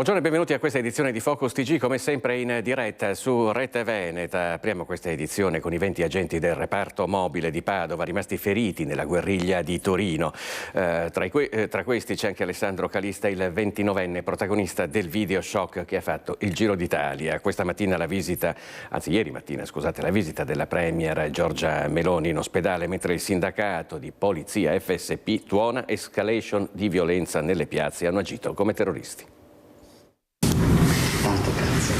Buongiorno e benvenuti a questa edizione di Focus TG, come sempre in diretta su Rete Veneta. Apriamo questa edizione con i 20 agenti del reparto mobile di Padova rimasti feriti nella guerriglia di Torino. Tra questi c'è anche Alessandro Calista, il 29enne protagonista del video shock che ha fatto il Giro d'Italia. Questa mattina ieri mattina, la visita della Premier Giorgia Meloni in ospedale, mentre il sindacato di polizia FSP tuona escalation di violenza nelle piazze e hanno agito come terroristi. Tanto grazie.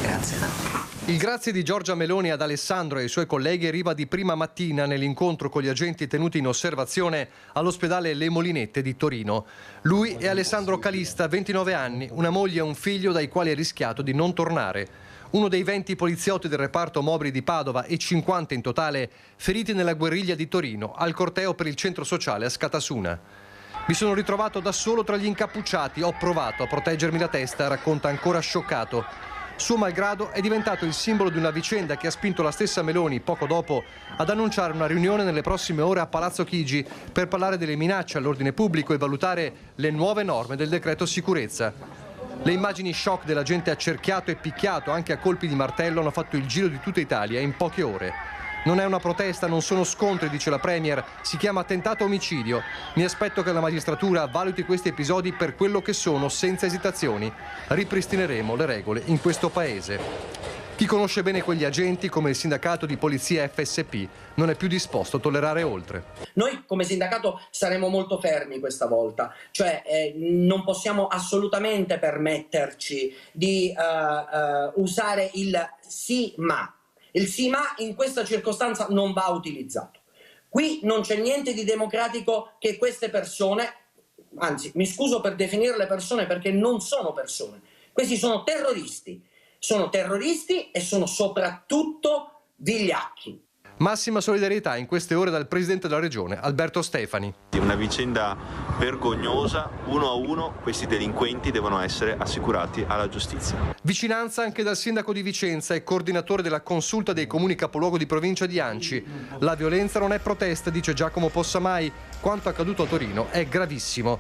Grazie. Il grazie di Giorgia Meloni ad Alessandro e ai suoi colleghi arriva di prima mattina nell'incontro con gli agenti tenuti in osservazione all'ospedale Le Molinette di Torino. Lui è Alessandro Calista, 29 anni, una moglie e un figlio dai quali ha rischiato di non tornare. Uno dei 20 poliziotti del reparto mobili di Padova e 50 in totale feriti nella guerriglia di Torino al corteo per il centro sociale a Scatasuna. Mi sono ritrovato da solo tra gli incappucciati, ho provato a proteggermi la testa, racconta ancora scioccato. Suo malgrado è diventato il simbolo di una vicenda che ha spinto la stessa Meloni, poco dopo, ad annunciare una riunione nelle prossime ore a Palazzo Chigi per parlare delle minacce all'ordine pubblico e valutare le nuove norme del decreto sicurezza. Le immagini shock della gente accerchiato e picchiato anche a colpi di martello hanno fatto il giro di tutta Italia in poche ore. Non è una protesta, non sono scontri, dice la Premier, si chiama tentato omicidio. Mi aspetto che la magistratura valuti questi episodi per quello che sono, senza esitazioni. Ripristineremo le regole in questo paese. Chi conosce bene quegli agenti, come il sindacato di polizia FSP, non è più disposto a tollerare oltre. Noi come sindacato saremo molto fermi questa volta, cioè non possiamo assolutamente permetterci di usare il sì ma. Il sì ma in questa circostanza non va utilizzato. Qui non c'è niente di democratico che queste persone, anzi mi scuso per definirle persone perché non sono persone, questi sono terroristi e sono soprattutto vigliacchi. Massima solidarietà in queste ore dal presidente della regione, Alberto Stefani. Una vicenda vergognosa, uno a uno questi delinquenti devono essere assicurati alla giustizia. Vicinanza anche dal sindaco di Vicenza e coordinatore della consulta dei comuni capoluogo di provincia di Anci. La violenza non è protesta, dice Giacomo Possamai, quanto accaduto a Torino è gravissimo.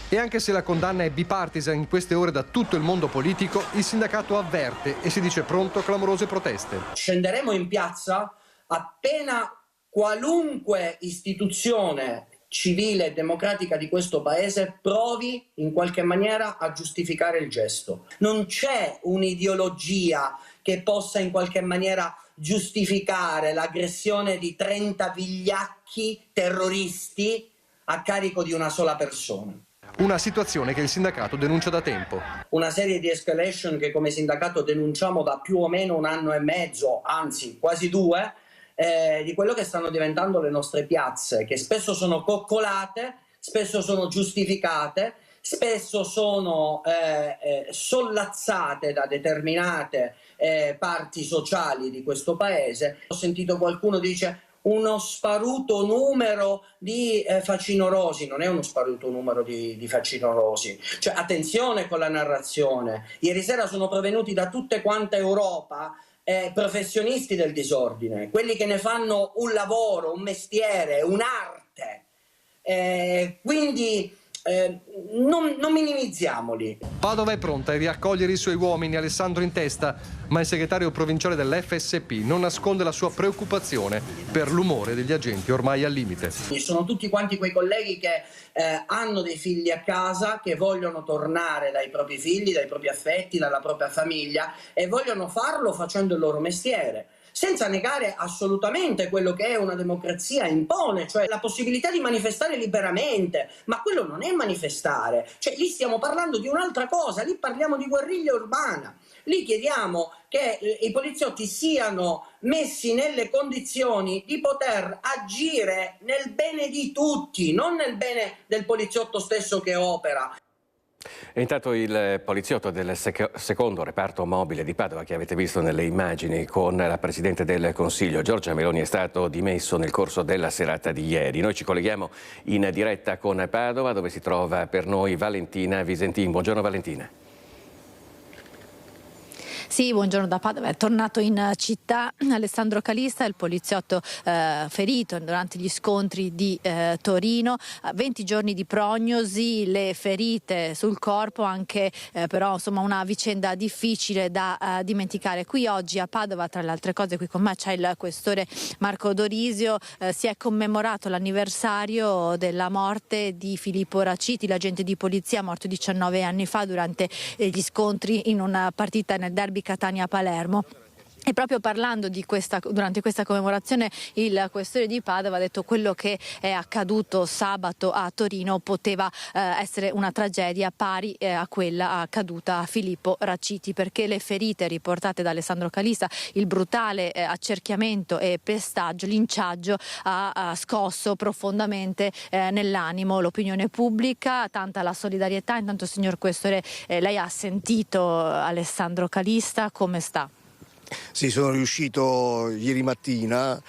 E anche se la condanna è bipartisan in queste ore da tutto il mondo politico, il sindacato avverte e si dice pronto a clamorose proteste. Scenderemo in piazza appena qualunque istituzione civile e democratica di questo paese provi in qualche maniera a giustificare il gesto. Non c'è un'ideologia che possa in qualche maniera giustificare l'aggressione di 30 vigliacchi terroristi a carico di una sola persona. Una situazione che il sindacato denuncia da tempo. Una serie di escalation che come sindacato denunciamo da più o meno 1 anno e mezzo, anzi quasi 2, di quello che stanno diventando le nostre piazze, che spesso sono coccolate, spesso sono giustificate, spesso sono sollazzate da determinate parti sociali di questo paese. Ho sentito qualcuno dice uno sparuto numero di facinorosi. Non è uno sparuto numero di facinorosi, cioè attenzione con la narrazione. Ieri sera sono provenuti da tutte quante Europa professionisti del disordine, quelli che ne fanno un lavoro, un mestiere, un'arte, quindi non minimizziamoli. Padova è pronta a riaccogliere i suoi uomini, Alessandro in testa, ma il segretario provinciale dell'FSP non nasconde la sua preoccupazione per l'umore degli agenti ormai al limite. Sono tutti quanti quei colleghi che hanno dei figli a casa, che vogliono tornare dai propri figli, dai propri affetti, dalla propria famiglia e vogliono farlo facendo il loro mestiere, senza negare assolutamente quello che è una democrazia impone, cioè la possibilità di manifestare liberamente, ma quello non è manifestare, cioè lì stiamo parlando di un'altra cosa, lì parliamo di guerriglia urbana, lì chiediamo che i poliziotti siano messi nelle condizioni di poter agire nel bene di tutti, non nel bene del poliziotto stesso che opera. E intanto il poliziotto del secondo reparto mobile di Padova, che avete visto nelle immagini con la Presidente del Consiglio, Giorgia Meloni, è stato dimesso nel corso della serata di ieri. Noi ci colleghiamo in diretta con Padova, dove si trova per noi Valentina Visentin. Buongiorno Valentina. Sì, buongiorno da Padova. È tornato in città Alessandro Calista, il poliziotto ferito durante gli scontri di Torino. 20 giorni di prognosi, le ferite sul corpo, anche però insomma una vicenda difficile da dimenticare. Qui oggi a Padova, tra le altre cose, qui con me c'è il questore Marco Dorisio, si è commemorato l'anniversario della morte di Filippo Raciti, l'agente di polizia morto 19 anni fa durante gli scontri in una partita nel derby Catania-Palermo. E proprio parlando di durante questa commemorazione, il questore di Padova ha detto: quello che è accaduto sabato a Torino poteva essere una tragedia pari a quella accaduta a Filippo Raciti, perché le ferite riportate da Alessandro Calista, il brutale accerchiamento e pestaggio, linciaggio, ha scosso profondamente nell'animo l'opinione pubblica. Tanta la solidarietà. Intanto, signor questore, lei ha sentito Alessandro Calista, come sta? Sì, sono riuscito ieri mattina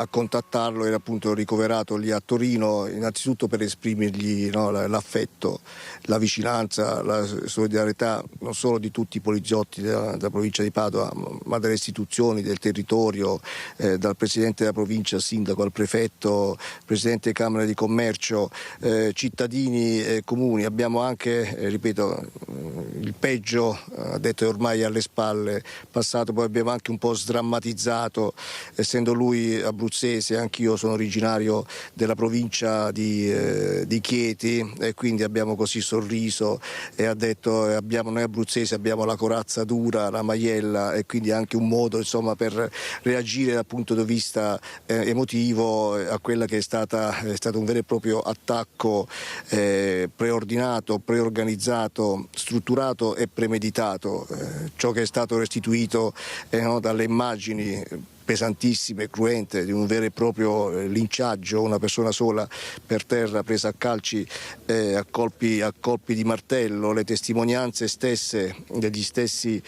a contattarlo, era appunto ricoverato lì a Torino, innanzitutto per esprimergli l'affetto, la vicinanza, la solidarietà non solo di tutti i poliziotti della provincia di Padova, ma delle istituzioni, del territorio, dal presidente della provincia, al sindaco, al prefetto, presidente Camera di Commercio, cittadini e comuni. Abbiamo anche, ripeto, il peggio, ha detto, è ormai alle spalle, passato, poi abbiamo anche un po' sdrammatizzato, essendo lui abruzzese, anch'io sono originario della provincia di Chieti, e quindi abbiamo così sorriso e ha detto: noi abruzzesi abbiamo la corazza dura, la maiella, e quindi anche un modo, insomma, per reagire dal punto di vista emotivo a quella che è stato un vero e proprio attacco preordinato, preorganizzato, strutturato e premeditato. Ciò che è stato restituito dalle immagini pesantissime, cruente, di un vero e proprio linciaggio, una persona sola per terra presa a calci, a colpi di martello, le testimonianze stesse degli stessi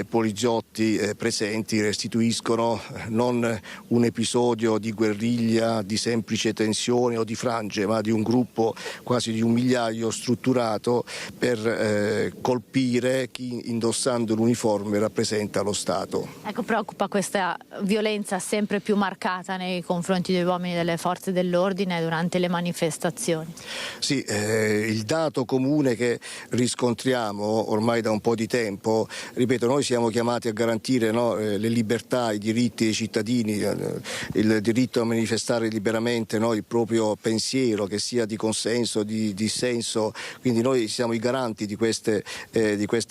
poliziotti presenti restituiscono non un episodio di guerriglia, di semplice tensione o di frange, ma di un gruppo quasi di 1 migliaio strutturato per colpire chi, indossando l'uniforme, rappresenta lo Stato. Ecco, preoccupa questa violenza sempre più marcata nei confronti degli uomini delle forze dell'ordine durante le manifestazioni. Sì, il dato comune che riscontriamo ormai da un po' di tempo, ripeto, noi siamo chiamati a garantire le libertà, i diritti dei cittadini, il diritto a manifestare liberamente il proprio pensiero, che sia di consenso, di dissenso, quindi noi siamo i garanti di queste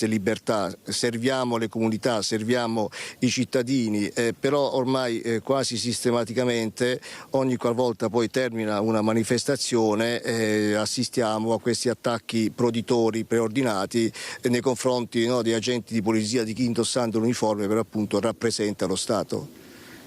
libertà, serviamo le comunità, serviamo i cittadini, però ormai quasi sistematicamente ogni qualvolta poi termina una manifestazione assistiamo a questi attacchi proditori, preordinati nei confronti di agenti di polizia, di chi, indossando l'uniforme, per appunto rappresenta lo Stato.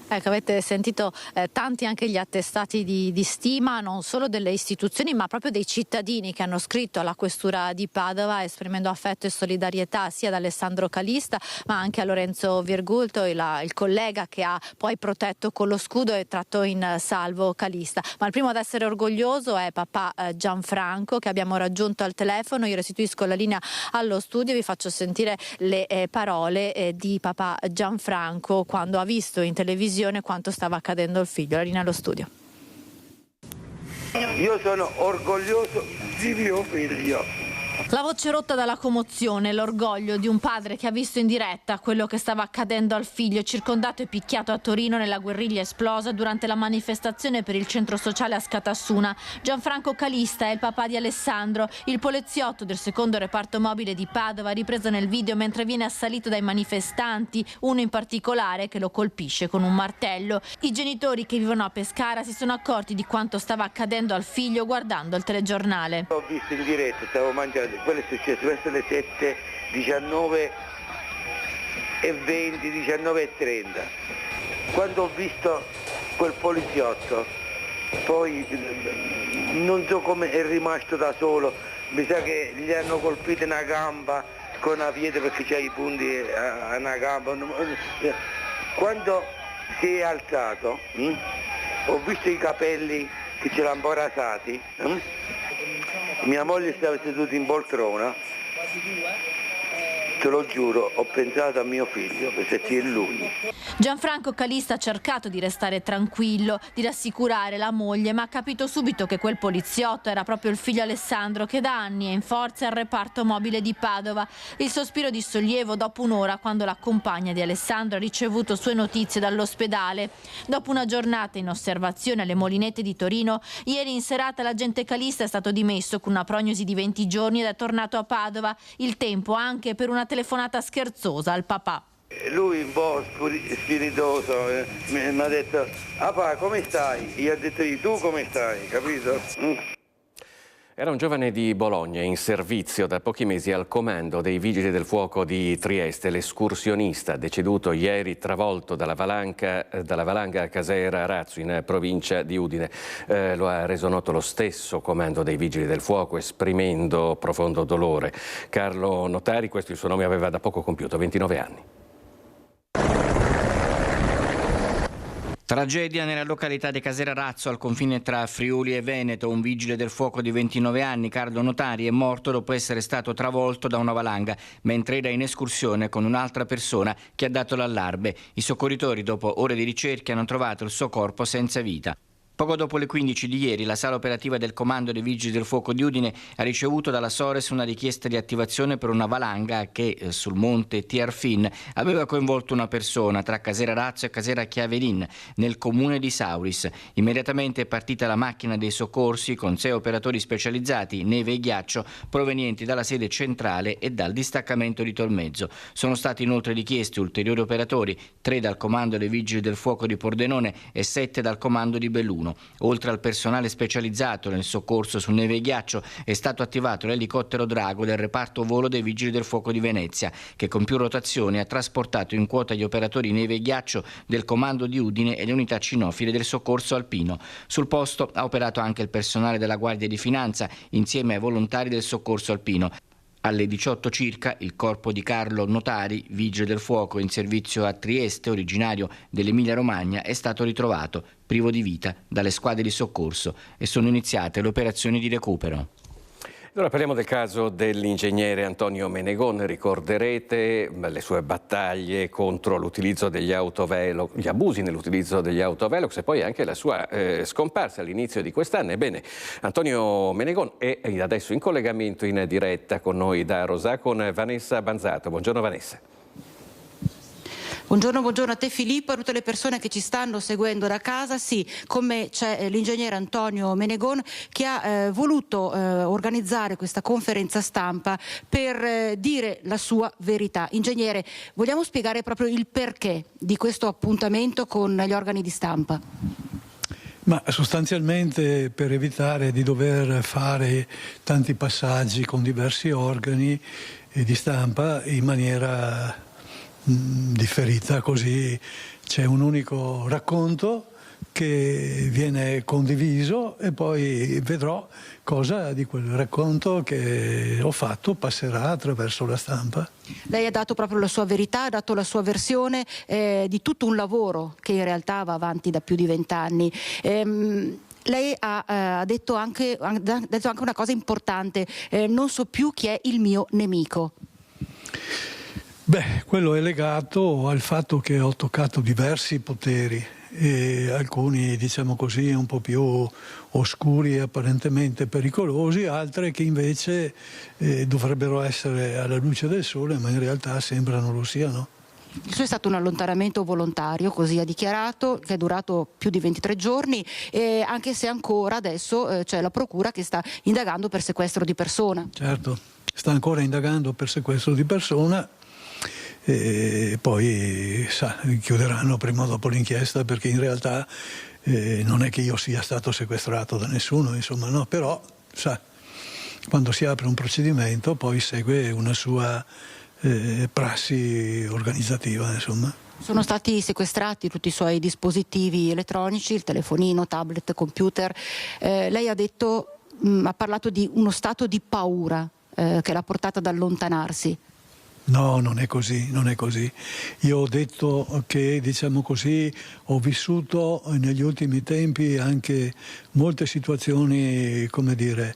Ecco, avete sentito tanti anche gli attestati di stima, non solo delle istituzioni ma proprio dei cittadini che hanno scritto alla questura di Padova esprimendo affetto e solidarietà sia ad Alessandro Calista ma anche a Lorenzo Virgulto, il collega che ha poi protetto con lo scudo e tratto in salvo Calista. Ma il primo ad essere orgoglioso è papà Gianfranco, che abbiamo raggiunto al telefono. Io restituisco la linea allo studio e vi faccio sentire le parole di papà Gianfranco quando ha visto in televisione quanto stava accadendo al figlio. La linea allo studio. Io sono orgoglioso di mio figlio. La voce rotta dalla commozione, l'orgoglio di un padre che ha visto in diretta quello che stava accadendo al figlio, circondato e picchiato a Torino nella guerriglia esplosa durante la manifestazione per il centro sociale a Scatassuna. Gianfranco Calista è il papà di Alessandro, il poliziotto del secondo reparto mobile di Padova, ripreso nel video mentre viene assalito dai manifestanti, uno in particolare che lo colpisce con un martello. I genitori che vivono a Pescara si sono accorti di quanto stava accadendo al figlio guardando il telegiornale. Ho visto in diretta, stavo mangiando, quello è successo verso le 7, 19 e 20, 19 e 30. Quando ho visto quel poliziotto, poi non so come è rimasto da solo, mi sa che gli hanno colpito una gamba con una pietra perché c'ha i punti a una gamba. Quando si è alzato, ho visto i capelli che ce l'hanno un po' rasati. Mia moglie stava seduta in poltrona te lo giuro, ho pensato a mio figlio per sentire lui. Gianfranco Calista ha cercato di restare tranquillo, di rassicurare la moglie, ma ha capito subito che quel poliziotto era proprio il figlio Alessandro, che da anni è in forza al reparto mobile di Padova. Il sospiro di sollievo dopo un'ora, quando la compagna di Alessandro ha ricevuto sue notizie dall'ospedale. Dopo una giornata in osservazione alle Molinette di Torino, ieri in serata l'agente Calista è stato dimesso con una prognosi di 20 giorni ed è tornato a Padova. Il tempo anche per una telefonata scherzosa al papà. Lui un po' spiritoso mi ha detto: papà, come stai? Io ho detto: tu come stai, capito? Era un giovane di Bologna in servizio da pochi mesi al comando dei Vigili del Fuoco di Trieste, l'escursionista deceduto ieri travolto dalla valanga Casera Razzo in provincia di Udine. Lo ha reso noto lo stesso comando dei Vigili del Fuoco, esprimendo profondo dolore. Carlo Notari, questo il suo nome, aveva da poco compiuto 29 anni. Tragedia nella località di Casera Razzo, al confine tra Friuli e Veneto. Un vigile del fuoco di 29 anni, Carlo Notari, è morto dopo essere stato travolto da una valanga mentre era in escursione con un'altra persona che ha dato l'allarme. I soccorritori, dopo ore di ricerche, hanno trovato il suo corpo senza vita. Poco dopo le 15 di ieri, la sala operativa del comando dei Vigili del Fuoco di Udine ha ricevuto dalla Sores una richiesta di attivazione per una valanga che sul monte Tiarfin aveva coinvolto una persona tra Casera Razzo e Casera Chiaverin nel comune di Sauris. Immediatamente è partita la macchina dei soccorsi con 6 operatori specializzati, neve e ghiaccio, provenienti dalla sede centrale e dal distaccamento di Tolmezzo. Sono stati inoltre richiesti ulteriori operatori, 3 dal comando dei Vigili del Fuoco di Pordenone e 7 dal comando di Belluno. Oltre al personale specializzato nel soccorso su neve e ghiaccio, è stato attivato l'elicottero Drago del reparto volo dei Vigili del Fuoco di Venezia, che con più rotazioni ha trasportato in quota gli operatori neve e ghiaccio del comando di Udine e le unità cinofile del soccorso alpino. Sul posto ha operato anche il personale della Guardia di Finanza insieme ai volontari del soccorso alpino. Alle 18 circa il corpo di Carlo Notari, vigile del fuoco in servizio a Trieste, originario dell'Emilia-Romagna, è stato ritrovato privo di vita dalle squadre di soccorso e sono iniziate le operazioni di recupero. Allora parliamo del caso dell'ingegnere Antonio Menegon. Ricorderete le sue battaglie contro l'utilizzo degli autovelox, gli abusi nell'utilizzo degli autovelox e poi anche la sua scomparsa all'inizio di quest'anno. Ebbene, Antonio Menegon è adesso in collegamento in diretta con noi da Rosà con Vanessa Banzato. Buongiorno Vanessa. Buongiorno a te Filippo e a tutte le persone che ci stanno seguendo da casa. Sì, con me c'è l'ingegnere Antonio Menegon che ha voluto organizzare questa conferenza stampa per dire la sua verità. Ingegnere, vogliamo spiegare proprio il perché di questo appuntamento con gli organi di stampa? Ma sostanzialmente per evitare di dover fare tanti passaggi con diversi organi di stampa in maniera differita, così c'è un unico racconto che viene condiviso e poi vedrò cosa di quel racconto che ho fatto passerà attraverso la stampa. Lei ha dato proprio la sua verità, ha dato la sua versione di tutto un lavoro che in realtà va avanti da più di 20 anni. Lei ha detto anche una cosa importante, non so più chi è il mio nemico. Beh, quello è legato al fatto che ho toccato diversi poteri e alcuni, diciamo così, un po' più oscuri e apparentemente pericolosi, altre che invece dovrebbero essere alla luce del sole, ma in realtà sembrano lo siano. Il suo è stato un allontanamento volontario, così ha dichiarato, che è durato più di 23 giorni, anche se ancora adesso c'è la procura che sta indagando per sequestro di persona. Certo, sta ancora indagando per sequestro di persona. E poi chiuderanno prima o dopo l'inchiesta, perché in realtà non è che io sia stato sequestrato da nessuno, insomma, no, però quando si apre un procedimento poi segue una sua prassi organizzativa, insomma. Sono stati sequestrati tutti i suoi dispositivi elettronici, il telefonino, tablet, computer. Lei ha parlato di uno stato di paura che l'ha portata ad allontanarsi. No, non è così, non è così. Io ho detto che, diciamo così, ho vissuto negli ultimi tempi anche molte situazioni, come dire,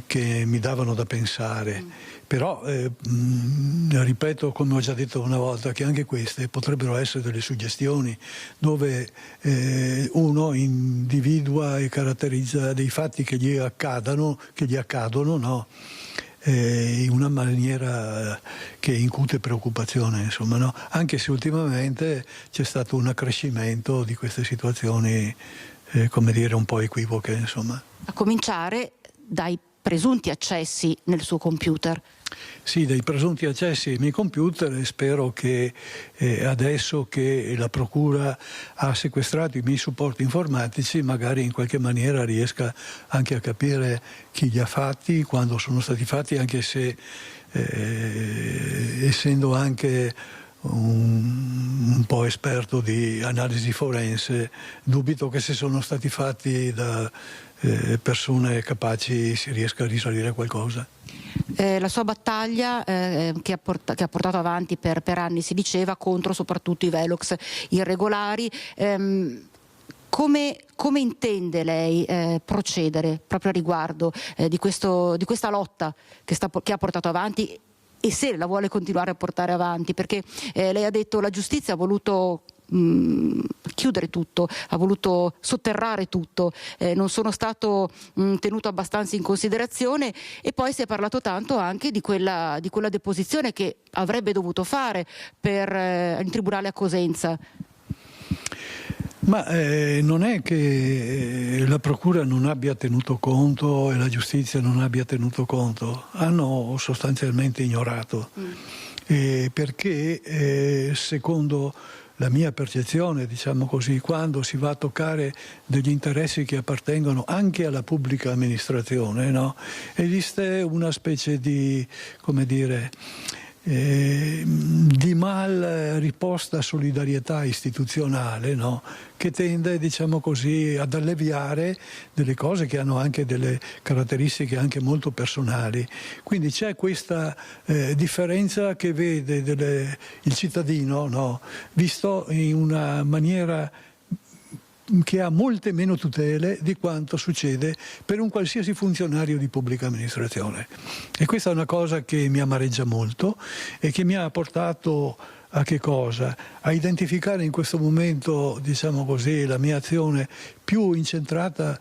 che mi davano da pensare. Però ripeto, come ho già detto una volta, che anche queste potrebbero essere delle suggestioni dove uno individua e caratterizza dei fatti che gli accadono, no? In una maniera che incute preoccupazione, insomma, no? Anche se ultimamente c'è stato un accrescimento di queste situazioni, come dire, un po' equivoche, insomma. A cominciare dai presunti accessi nel suo computer. Sì, dei presunti accessi ai miei computer, e spero che adesso che la Procura ha sequestrato i miei supporti informatici, magari in qualche maniera riesca anche a capire chi li ha fatti, quando sono stati fatti, anche se essendo anche un po' esperto di analisi forense, dubito che se sono stati fatti da persone capaci si riesca a risalire qualcosa. La sua battaglia che ha portato avanti per anni, si diceva, contro soprattutto i velox irregolari. Come intende lei procedere proprio a riguardo di questa lotta che ha portato avanti, e se la vuole continuare a portare avanti? Perché lei ha detto la giustizia ha voluto chiudere tutto, ha voluto sotterrare tutto, non sono stato tenuto abbastanza in considerazione, e poi si è parlato tanto anche di quella deposizione che avrebbe dovuto fare in tribunale a Cosenza. Ma non è che la Procura non abbia tenuto conto e la giustizia non abbia tenuto conto, hanno sostanzialmente ignorato, perché secondo la mia percezione, diciamo così, quando si va a toccare degli interessi che appartengono anche alla pubblica amministrazione, no? Esiste una specie di, come dire, di mal riposta solidarietà istituzionale, no? Che tende, diciamo così, ad alleviare delle cose che hanno anche delle caratteristiche anche molto personali. Quindi c'è questa differenza che vede il cittadino, no? Visto in una maniera che ha molte meno tutele di quanto succede per un qualsiasi funzionario di pubblica amministrazione. E questa è una cosa che mi amareggia molto e che mi ha portato a che cosa? A identificare in questo momento, diciamo così, la mia azione più incentrata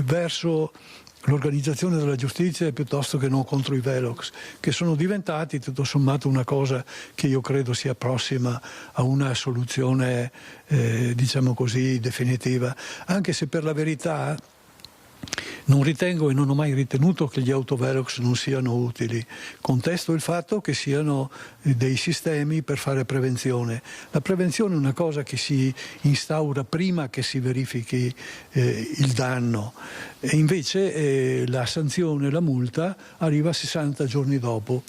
verso l'organizzazione della giustizia piuttosto che non contro i velox, che sono diventati tutto sommato una cosa che io credo sia prossima a una soluzione diciamo così definitiva, anche se per la verità non ritengo e non ho mai ritenuto che gli autovelox non siano utili. Contesto il fatto che siano dei sistemi per fare prevenzione. La prevenzione è una cosa che si instaura prima che si verifichi il danno, e invece la sanzione, la multa, arriva 60 giorni dopo,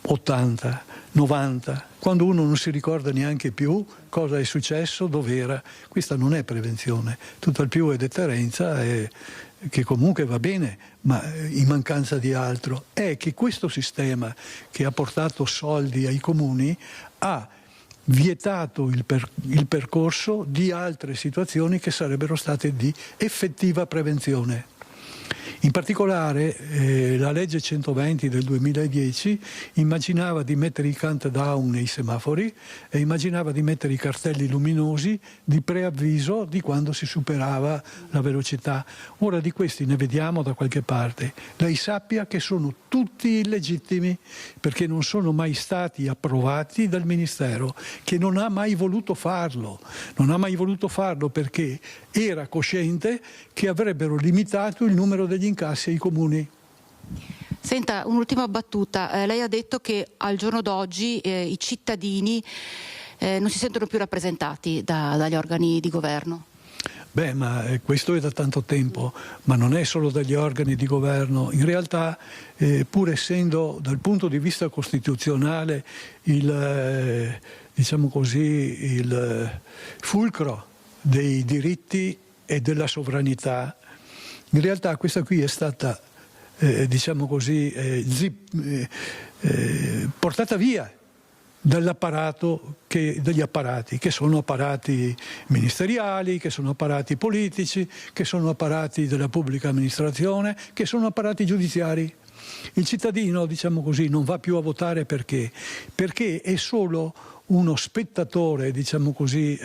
80, 90, quando uno non si ricorda neanche più cosa è successo, dov'era. Questa non è prevenzione, tutt'al più è deterrenza, che comunque va bene, ma in mancanza di altro. È che questo sistema che ha portato soldi ai comuni ha vietato il percorso di altre situazioni che sarebbero state di effettiva prevenzione. In particolare la legge 120 del 2010 immaginava di mettere i countdown nei semafori e immaginava di mettere i cartelli luminosi di preavviso di quando si superava la velocità. Ora di questi ne vediamo da qualche parte. Lei sappia che sono tutti illegittimi perché non sono mai stati approvati dal Ministero, che non ha mai voluto farlo. Non ha mai voluto farlo perché era cosciente che avrebbero limitato il numero degli incassi ai comuni. Senta, un'ultima battuta. Lei ha detto che al giorno d'oggi i cittadini non si sentono più rappresentati dagli organi di governo. Beh, ma questo è da tanto tempo, ma non è solo dagli organi di governo. In realtà, pur essendo dal punto di vista costituzionale diciamo così, il fulcro dei diritti e della sovranità, in realtà questa qui è stata, diciamo così, portata via dall'apparato, degli apparati, che sono apparati ministeriali, che sono apparati politici, che sono apparati della pubblica amministrazione, che sono apparati giudiziari. Il cittadino, diciamo così, non va più a votare perché è solo uno spettatore, diciamo così,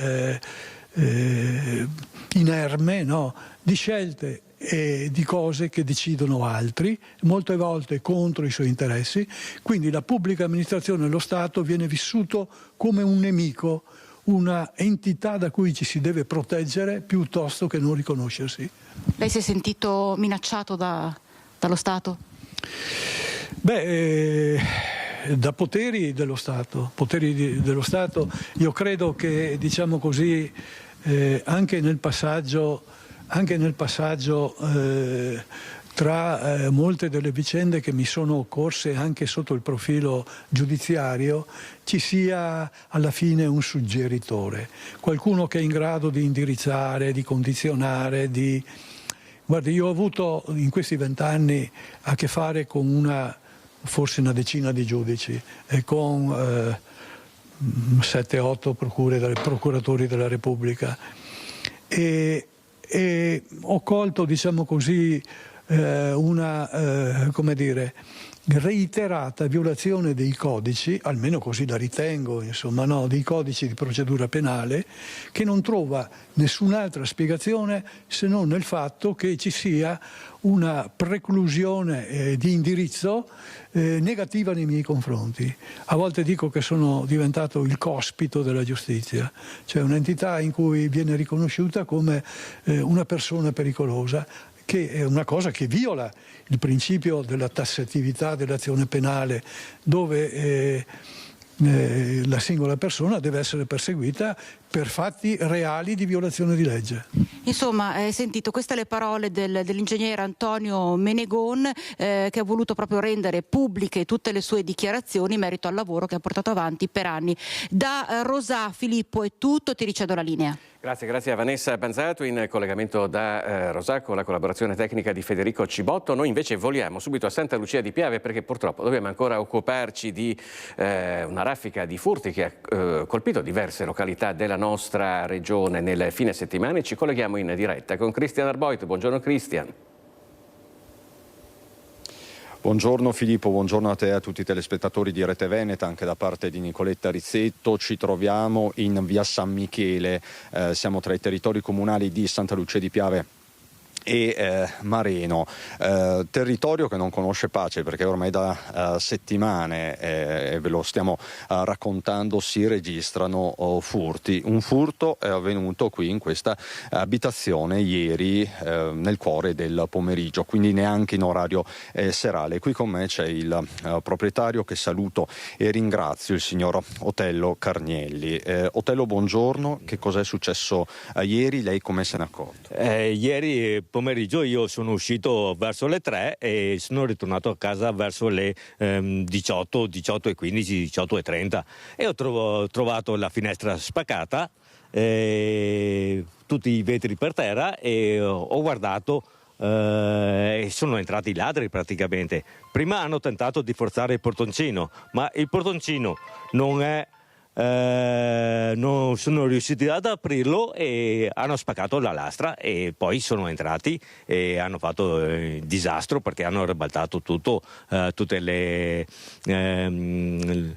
inerme, no? Di scelte e di cose che decidono altri, molte volte contro i suoi interessi. Quindi la pubblica amministrazione, lo Stato, viene vissuto come un nemico, una entità da cui ci si deve proteggere piuttosto che non riconoscersi. Lei si è sentito minacciato dallo Stato? Da poteri dello Stato. Io credo che, diciamo così, anche nel passaggio tra molte delle vicende che mi sono occorse anche sotto il profilo giudiziario, ci sia alla fine un suggeritore, qualcuno che è in grado di indirizzare, di condizionare, Guardi, io ho avuto in questi 20 anni a che fare con forse una decina di giudici e con 7-8 procuratori della Repubblica e ho colto, diciamo così, come dire, reiterata violazione dei codici, almeno così la ritengo, insomma, no, dei codici di procedura penale, che non trova nessun'altra spiegazione se non nel fatto che ci sia una preclusione di indirizzo negativa nei miei confronti. A volte dico che sono diventato il cospito della giustizia, cioè un'entità in cui viene riconosciuta come una persona pericolosa, che è una cosa che viola il principio della tassatività dell'azione penale, dove la singola persona deve essere perseguita per fatti reali di violazione di legge. Insomma, sentito queste le parole dell'ingegnere Antonio Menegon, che ha voluto proprio rendere pubbliche tutte le sue dichiarazioni in merito al lavoro che ha portato avanti per anni. Da Rosà, Filippo, è tutto, ti ricedo la linea. Grazie a Vanessa Banzato in collegamento da Rosà con la collaborazione tecnica di Federico Cibotto. Noi invece voliamo subito a Santa Lucia di Piave perché purtroppo dobbiamo ancora occuparci di una raffica di furti che ha colpito diverse località della nostra regione nel fine settimana e ci colleghiamo in diretta con Cristian Arboit. Buongiorno Cristian. Buongiorno Filippo, buongiorno a te e a tutti i telespettatori di Rete Veneta, anche da parte di Nicoletta Rizzetto. Ci troviamo in via San Michele, siamo tra i territori comunali di Santa Lucia di Piave e Mareno, territorio che non conosce pace perché ormai da settimane, e ve lo stiamo raccontando, si registrano furti. Un furto è avvenuto qui in questa abitazione ieri nel cuore del pomeriggio, quindi neanche in orario serale. Qui con me c'è il proprietario che saluto e ringrazio, il signor Otello Carnielli. Otello, buongiorno, che cos'è successo ieri? Lei come se ne è accorto? Ieri pomeriggio io sono uscito verso le 3 e sono ritornato a casa verso le 18:15, 18:30 e ho trovato la finestra spaccata, tutti i vetri per terra e ho guardato e sono entrati i ladri praticamente. Prima hanno tentato di forzare il portoncino, ma il portoncino non sono riusciti ad aprirlo e hanno spaccato la lastra e poi sono entrati e hanno fatto disastro perché hanno ribaltato tutto, tutte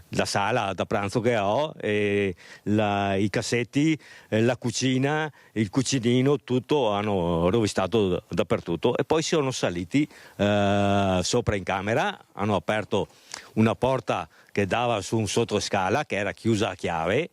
la sala da pranzo che ho, i cassetti, la cucina, il cucinino, tutto hanno rovistato dappertutto e poi sono saliti sopra in camera, hanno aperto una porta che dava su un sottoscala che era chiusa a chiave,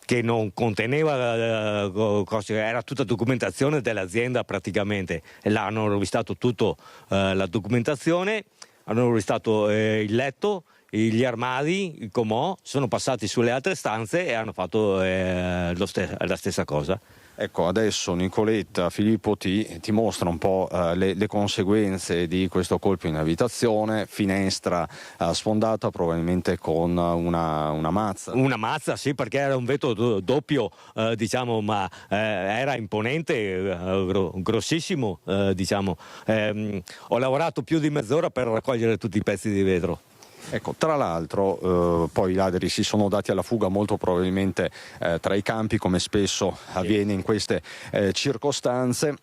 che non conteneva cose, era tutta documentazione dell'azienda praticamente, e là hanno rovistato tutto, la documentazione, hanno rovistato il letto, gli armadi, il comò, sono passati sulle altre stanze e hanno fatto la stessa cosa. Ecco, adesso Nicoletta, Filippo ti mostra un po' le conseguenze di questo colpo in abitazione, finestra sfondata probabilmente con una mazza. Una mazza, sì, perché era un vetro doppio, diciamo, ma era imponente, grossissimo, diciamo. Ho lavorato più di mezz'ora per raccogliere tutti i pezzi di vetro. Ecco, tra l'altro poi i ladri si sono dati alla fuga molto probabilmente tra i campi, come spesso avviene in queste circostanze.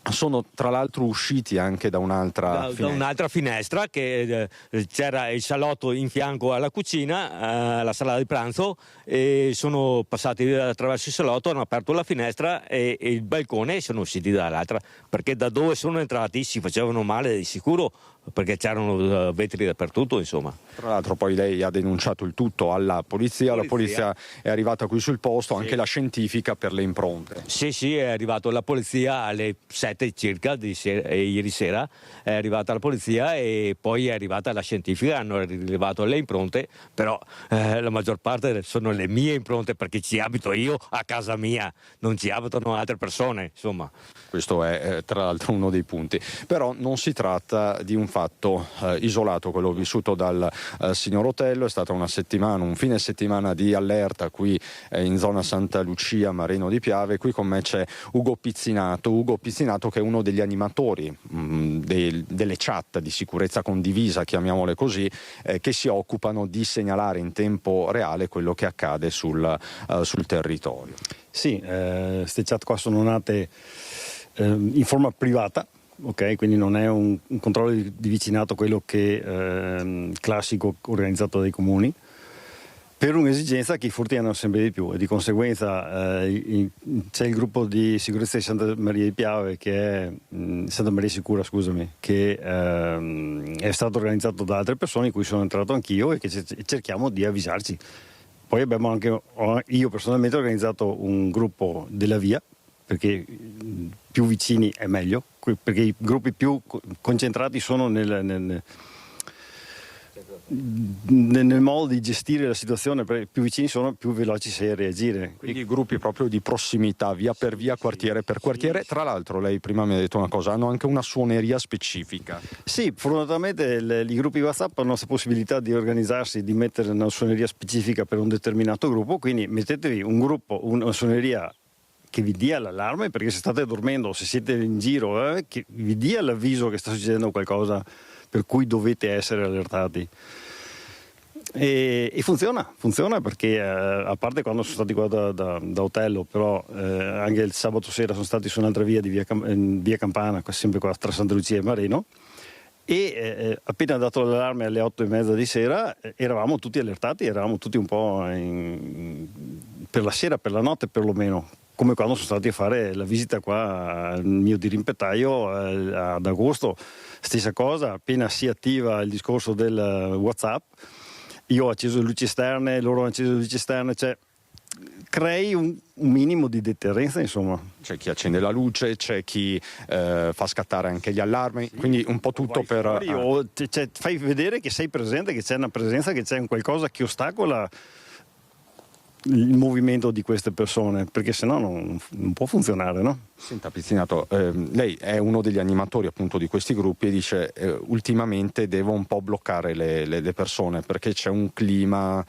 sono tra l'altro usciti anche da un'altra finestra che c'era il salotto in fianco alla cucina, alla sala di pranzo, e sono passati attraverso il salotto, hanno aperto la finestra e il balcone e sono usciti dall'altra, perché da dove sono entrati si facevano male di sicuro, perché c'erano vetri dappertutto, insomma. Tra l'altro poi lei ha denunciato il tutto alla polizia. La polizia è arrivata qui sul posto, sì. Anche la scientifica per le impronte. Sì, è arrivata la polizia alle 7 circa ieri sera, è arrivata la polizia e poi è arrivata la scientifica, hanno rilevato le impronte, però la maggior parte sono le mie impronte, perché ci abito io a casa mia, non ci abitano altre persone, insomma. Questo è tra l'altro uno dei punti, però non si tratta di un fatto isolato, quello vissuto dal signor Otello. È stata un fine settimana di allerta qui in zona Santa Lucia, Marino di Piave. Qui con me c'è Ugo Pizzinato che è uno degli animatori delle chat di sicurezza condivisa, chiamiamole così, che si occupano di segnalare in tempo reale quello che accade sul territorio. Sì, queste chat qua sono nate in forma privata. Ok, quindi non è un controllo di vicinato quello che classico organizzato dai comuni, per un'esigenza che i furti hanno sempre di più, e di conseguenza c'è il gruppo di sicurezza di Santa Maria di Piave, che è Santa Maria Sicura, scusami, che è stato organizzato da altre persone, in cui sono entrato anch'io, e che cerchiamo di avvisarci. Poi abbiamo anche, io personalmente ho organizzato un gruppo della via, perché più vicini è meglio, perché i gruppi più concentrati sono nel modo di gestire la situazione, perché più vicini sono, più veloci sei a reagire. Quindi gruppi proprio di prossimità, via per via, quartiere per quartiere. Tra l'altro lei prima mi ha detto una cosa, hanno anche una suoneria specifica. Sì, fortunatamente i gruppi WhatsApp hanno questa possibilità di organizzarsi, di mettere una suoneria specifica per un determinato gruppo, quindi mettetevi un gruppo, una suoneria che vi dia l'allarme, perché se state dormendo, se siete in giro, che vi dia l'avviso che sta succedendo qualcosa per cui dovete essere allertati. E funziona perché a parte quando sono stati qua da Otello, però anche il sabato sera sono stati su un'altra via di via Campana, sempre qua tra Santa Lucia e Marino, e appena dato l'allarme alle 8:30 di sera eravamo tutti allertati, eravamo tutti un po' per la sera, per la notte perlomeno, come quando sono stati a fare la visita qua al mio dirimpettaio ad agosto. Stessa cosa, appena si attiva il discorso del WhatsApp, io ho acceso le luci esterne, loro hanno acceso le luci esterne, cioè crei un minimo di deterrenza, insomma. C'è chi accende la luce, c'è chi fa scattare anche gli allarmi, quindi un po' tutto per... Cioè, fai vedere che sei presente, che c'è una presenza, che c'è un qualcosa che ostacola il movimento di queste persone, perché sennò non può funzionare, no? Senta Pizzinato, lei è uno degli animatori appunto di questi gruppi e dice ultimamente devo un po' bloccare le persone, perché c'è un clima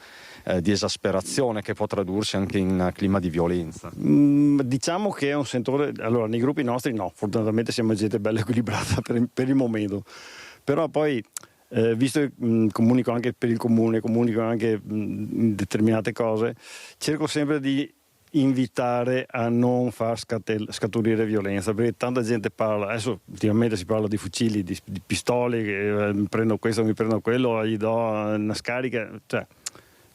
di esasperazione che può tradursi anche in clima di violenza. Diciamo che è un sentore, allora nei gruppi nostri no, fortunatamente siamo gente bella equilibrata per il momento, però poi visto che comunico anche per il comune, comunico anche determinate cose, cerco sempre di invitare a non far scaturire violenza, perché tanta gente parla, adesso ultimamente si parla di fucili, di pistole, che mi prendo questo, mi prendo quello, gli do una scarica, cioè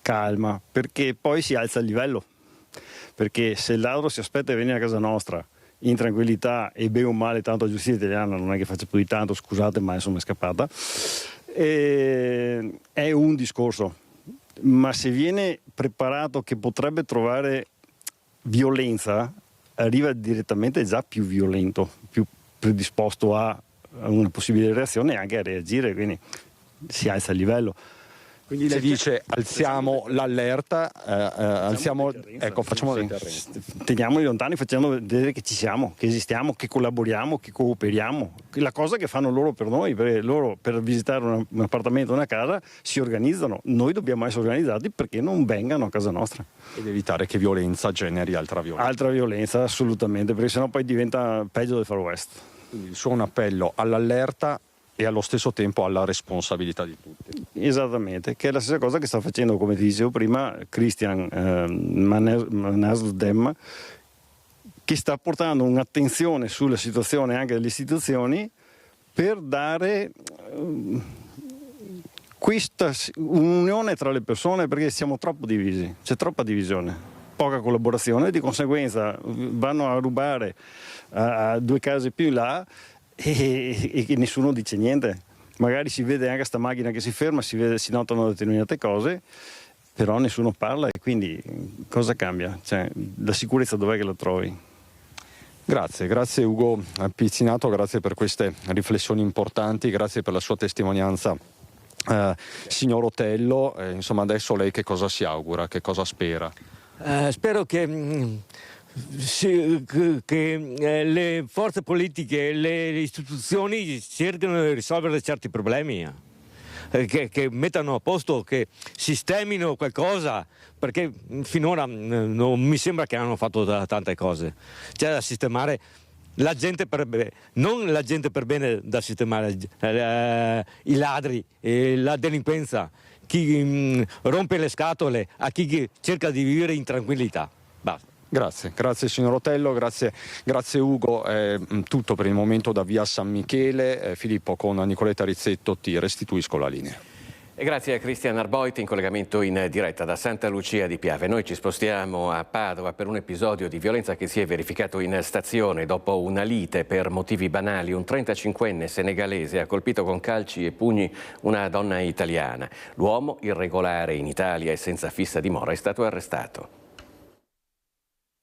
calma, perché poi si alza il livello, perché se il ladro si aspetta di venire a casa nostra in tranquillità e bene o male, tanto la giustizia italiana non è che faccia più di tanto, scusate, ma insomma è scappata, è un discorso, ma se viene preparato che potrebbe trovare violenza, arriva direttamente già più violento, più predisposto a una possibile reazione e anche a reagire, quindi si alza il livello. Quindi lei dice alziamo l'allerta, facciamo teniamoli lontani, facendo vedere che ci siamo, che esistiamo, che collaboriamo, che cooperiamo. La cosa che fanno loro per noi, perché loro per visitare un appartamento, una casa, si organizzano. Noi dobbiamo essere organizzati perché non vengano a casa nostra. Ed evitare che violenza generi altra violenza. Altra violenza, assolutamente, perché sennò poi diventa peggio del Far West. Quindi il suo un appello all'allerta e allo stesso tempo alla responsabilità di tutti. Esattamente, che è la stessa cosa che sta facendo, come ti dicevo prima, Christian Manasdem, che sta portando un'attenzione sulla situazione anche delle istituzioni per dare questa unione tra le persone, perché siamo troppo divisi, c'è troppa divisione, poca collaborazione, di conseguenza vanno a rubare a 2 case più in là e nessuno dice niente. Magari si vede anche sta macchina che si ferma, si notano determinate cose, però nessuno parla, e quindi cosa cambia? Cioè, la sicurezza dov'è che la trovi? Grazie Ugo Pizzinato, grazie per queste riflessioni importanti, grazie per la sua testimonianza. Signor Otello, insomma, adesso lei che cosa si augura, che cosa spera? Spero che le forze politiche e le istituzioni cerchino di risolvere certi problemi, che mettano a posto, che sistemino qualcosa, perché finora non mi sembra che hanno fatto tante cose. C'è da sistemare la gente non la gente per bene, da sistemare i ladri, la delinquenza, chi rompe le scatole a chi cerca di vivere in tranquillità. Basta. Grazie signor Otello, grazie Ugo, tutto per il momento da via San Michele. Filippo, con Nicoletta Rizzetto ti restituisco la linea. E grazie a Christian Arboit in collegamento in diretta da Santa Lucia di Piave. Noi ci spostiamo a Padova per un episodio di violenza che si è verificato in stazione dopo una lite per motivi banali. Un 35enne senegalese ha colpito con calci e pugni una donna italiana. L'uomo, irregolare in Italia e senza fissa dimora, è stato arrestato.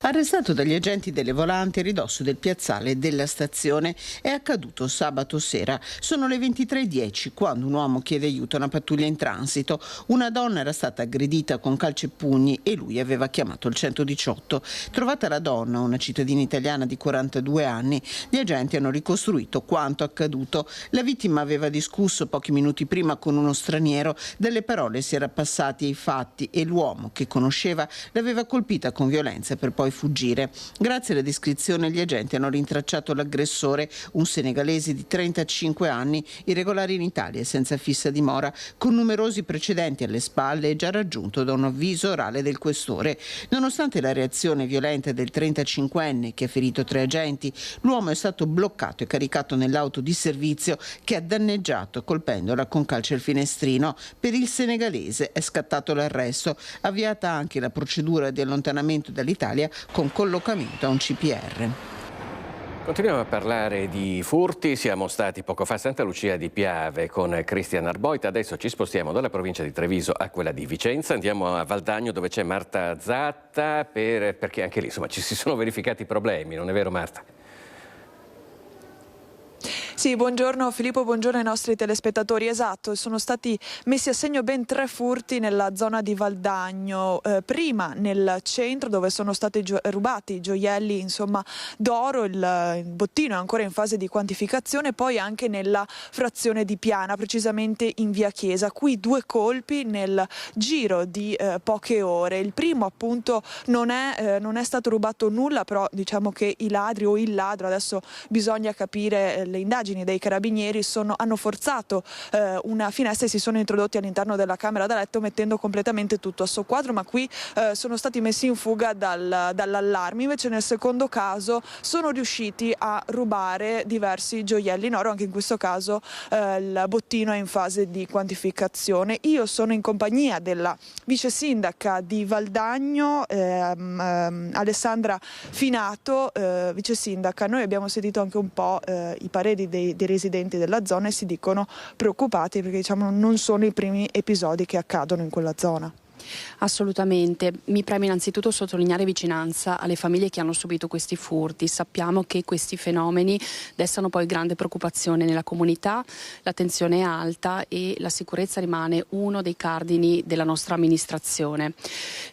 Arrestato dagli agenti delle volanti a ridosso del piazzale della stazione, è accaduto sabato sera. Sono le 23:10 quando un uomo chiede aiuto a una pattuglia in transito. Una donna era stata aggredita con calci e pugni e lui aveva chiamato il 118. Trovata la donna, una cittadina italiana di 42 anni, gli agenti hanno ricostruito quanto accaduto. La vittima aveva discusso pochi minuti prima con uno straniero, dalle parole si era passati ai fatti e l'uomo, che conosceva, l'aveva colpita con violenza per poi fuggire. Grazie alla descrizione gli agenti hanno rintracciato l'aggressore, un senegalese di 35 anni, irregolare in Italia e senza fissa dimora, con numerosi precedenti alle spalle e già raggiunto da un avviso orale del questore. Nonostante la reazione violenta del 35enne, che ha ferito 3 agenti, l'uomo è stato bloccato e caricato nell'auto di servizio che ha danneggiato colpendola con calci al finestrino. Per il senegalese è scattato l'arresto, avviata anche la procedura di allontanamento dall'Italia con collocamento a un CPR. Continuiamo a parlare di furti, siamo stati poco fa a Santa Lucia di Piave con Christian Arboit, adesso ci spostiamo dalla provincia di Treviso a quella di Vicenza, andiamo a Valdagno dove c'è Marta Zatta perché anche lì insomma ci si sono verificati problemi, non è vero Marta? Sì, buongiorno Filippo, buongiorno ai nostri telespettatori. Esatto, sono stati messi a segno ben 3 furti nella zona di Valdagno. Prima nel centro dove sono stati rubati gioielli d'oro, il bottino è ancora in fase di quantificazione, poi anche nella frazione di Piana, precisamente in via Chiesa. Qui 2 colpi nel giro di poche ore. Il primo appunto non è stato rubato nulla, però diciamo che i ladri o il ladro, adesso bisogna capire le indagini dei carabinieri, hanno forzato una finestra e si sono introdotti all'interno della camera da letto mettendo completamente tutto a soqquadro, ma qui sono stati messi in fuga dall'allarme. Invece nel secondo caso sono riusciti a rubare diversi gioielli in oro, anche in questo caso il bottino è in fase di quantificazione. Io sono in compagnia della vice sindaca di Valdagno, Alessandra Finato. Vice sindaca, noi abbiamo sentito anche un po' i pareri dei residenti della zona e si dicono preoccupati perché non sono i primi episodi che accadono in quella zona. Assolutamente, mi preme innanzitutto sottolineare vicinanza alle famiglie che hanno subito questi furti. Sappiamo che questi fenomeni destano poi grande preoccupazione nella comunità, l'attenzione è alta e la sicurezza rimane uno dei cardini della nostra amministrazione.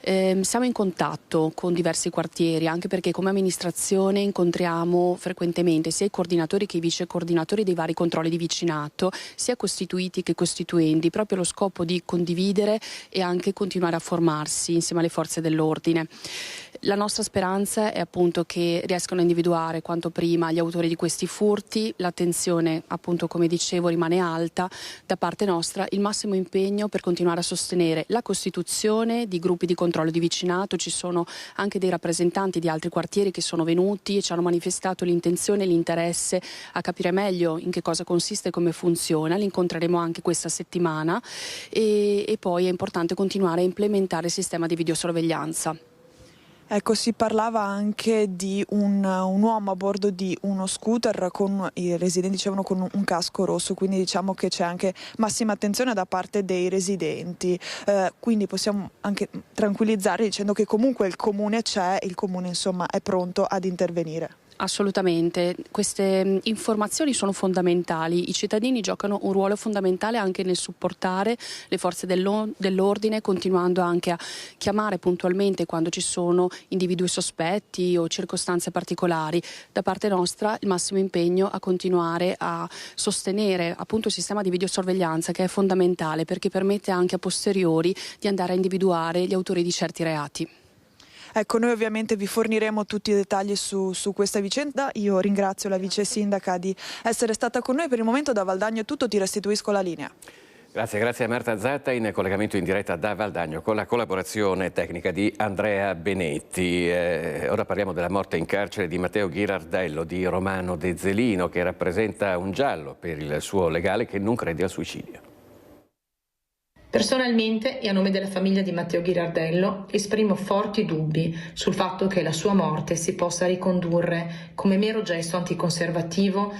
Siamo in contatto con diversi quartieri, anche perché come amministrazione incontriamo frequentemente sia i coordinatori che i vice coordinatori dei vari controlli di vicinato, sia costituiti che costituenti, proprio allo scopo di condividere e anche continuare a formarsi insieme alle forze dell'ordine. La nostra speranza è appunto che riescano a individuare quanto prima gli autori di questi furti. L'attenzione, appunto, come dicevo, rimane alta da parte nostra, il massimo impegno per continuare a sostenere la costituzione di gruppi di controllo di vicinato. Ci sono anche dei rappresentanti di altri quartieri che sono venuti e ci hanno manifestato l'intenzione e l'interesse a capire meglio in che cosa consiste e come funziona. Li incontreremo anche questa settimana e poi è importante continuare a implementare il sistema di videosorveglianza. Ecco, si parlava anche di un uomo a bordo di uno scooter, con i residenti dicevano con un casco rosso, quindi diciamo che c'è anche massima attenzione da parte dei residenti, quindi possiamo anche tranquillizzare dicendo che comunque il comune c'è, il comune insomma è pronto ad intervenire. Assolutamente, queste informazioni sono fondamentali, i cittadini giocano un ruolo fondamentale anche nel supportare le forze dell'ordine, continuando anche a chiamare puntualmente quando ci sono individui sospetti o circostanze particolari. Da parte nostra il massimo impegno a continuare a sostenere appunto il sistema di videosorveglianza, che è fondamentale perché permette anche a posteriori di andare a individuare gli autori di certi reati. Ecco, noi ovviamente vi forniremo tutti i dettagli su questa vicenda. Io ringrazio la vice sindaca di essere stata con noi. Per il momento da Valdagno è tutto, ti restituisco la linea. Grazie a Marta Zatta in collegamento in diretta da Valdagno con la collaborazione tecnica di Andrea Benetti. Ora parliamo della morte in carcere di Matteo Ghirardello di Romano De Zelino, che rappresenta un giallo per il suo legale che non crede al suicidio. Personalmente e a nome della famiglia di Matteo Ghirardello esprimo forti dubbi sul fatto che la sua morte si possa ricondurre come mero gesto anticonservativo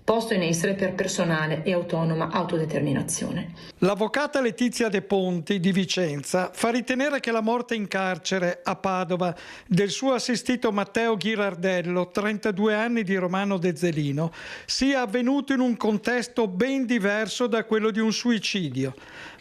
posto in essere per personale e autonoma autodeterminazione. L'avvocata Letizia De Ponti di Vicenza fa ritenere che la morte in carcere a Padova del suo assistito Matteo Ghirardello, 32 anni, di Romano De Zelino, sia avvenuto in un contesto ben diverso da quello di un suicidio.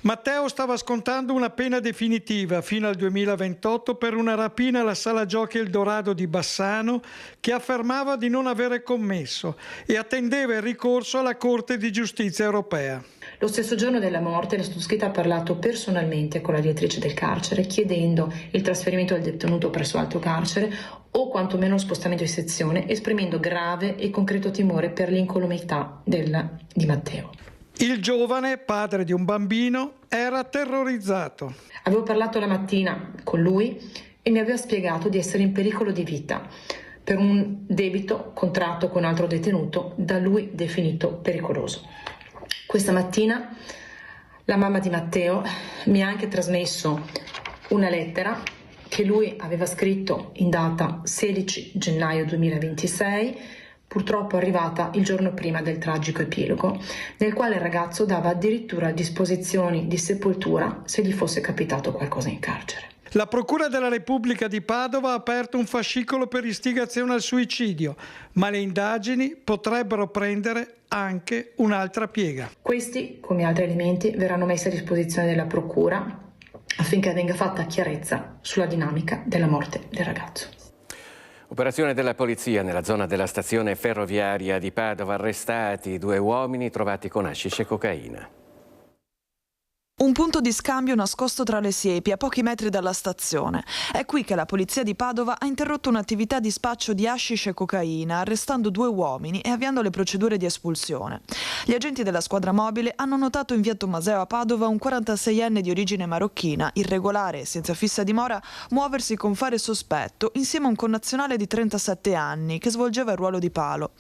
Matteo stava scontando una pena definitiva fino al 2028 per una rapina alla sala giochi Eldorado di Bassano che affermava di non avere commesso e attendeva il ricorso alla Corte di Giustizia europea. Lo stesso giorno della morte la sottoscritta ha parlato personalmente con la direttrice del carcere chiedendo il trasferimento del detenuto presso altro carcere o quantomeno lo spostamento di sezione, esprimendo grave e concreto timore per l'incolumità di Matteo. Il giovane, padre di un bambino, era terrorizzato. Avevo parlato la mattina con lui e mi aveva spiegato di essere in pericolo di vita per un debito contratto con altro detenuto da lui definito pericoloso. Questa mattina la mamma di Matteo mi ha anche trasmesso una lettera che lui aveva scritto in data 16 gennaio 2026, purtroppo arrivata il giorno prima del tragico epilogo, nel quale il ragazzo dava addirittura disposizioni di sepoltura se gli fosse capitato qualcosa in carcere. La Procura della Repubblica di Padova ha aperto un fascicolo per istigazione al suicidio, ma le indagini potrebbero prendere anche un'altra piega. Questi, come altri elementi, verranno messi a disposizione della Procura affinché venga fatta chiarezza sulla dinamica della morte del ragazzo. Operazione della polizia nella zona della stazione ferroviaria di Padova, arrestati 2 uomini trovati con hashish e cocaina. Un punto di scambio nascosto tra le siepi a pochi metri dalla stazione. È qui che la polizia di Padova ha interrotto un'attività di spaccio di hashish e cocaina, arrestando 2 uomini e avviando le procedure di espulsione. Gli agenti della squadra mobile hanno notato in via Tommaseo a Padova un 46enne di origine marocchina, irregolare e senza fissa dimora, muoversi con fare sospetto insieme a un connazionale di 37 anni che svolgeva il ruolo di palo.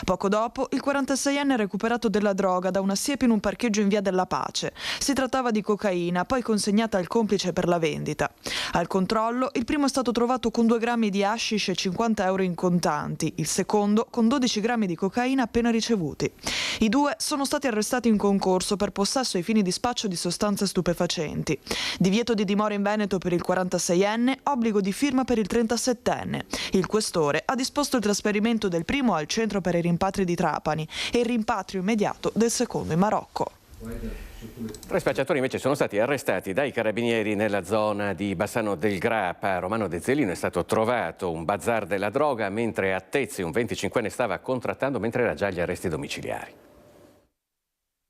Poco dopo, il 46enne ha recuperato della droga da una siepe in un parcheggio in via della Pace. Si trattava di cocaina, poi consegnata al complice per la vendita. Al controllo, il primo è stato trovato con 2 grammi di hashish e 50 euro in contanti, il secondo con 12 grammi di cocaina appena ricevuti. I 2 sono stati arrestati in concorso per possesso ai fini di spaccio di sostanze stupefacenti. Divieto di dimora in Veneto per il 46enne, obbligo di firma per il 37enne. Il questore ha disposto il trasferimento del primo al centro per i rimpatri di Trapani e il rimpatrio immediato del secondo in Marocco. 3 spacciatori invece sono stati arrestati dai carabinieri nella zona di Bassano del Grappa. A Romano De Zelino è stato trovato un bazar della droga, mentre a Tezzi un 25enne stava contrattando mentre era già agli arresti domiciliari.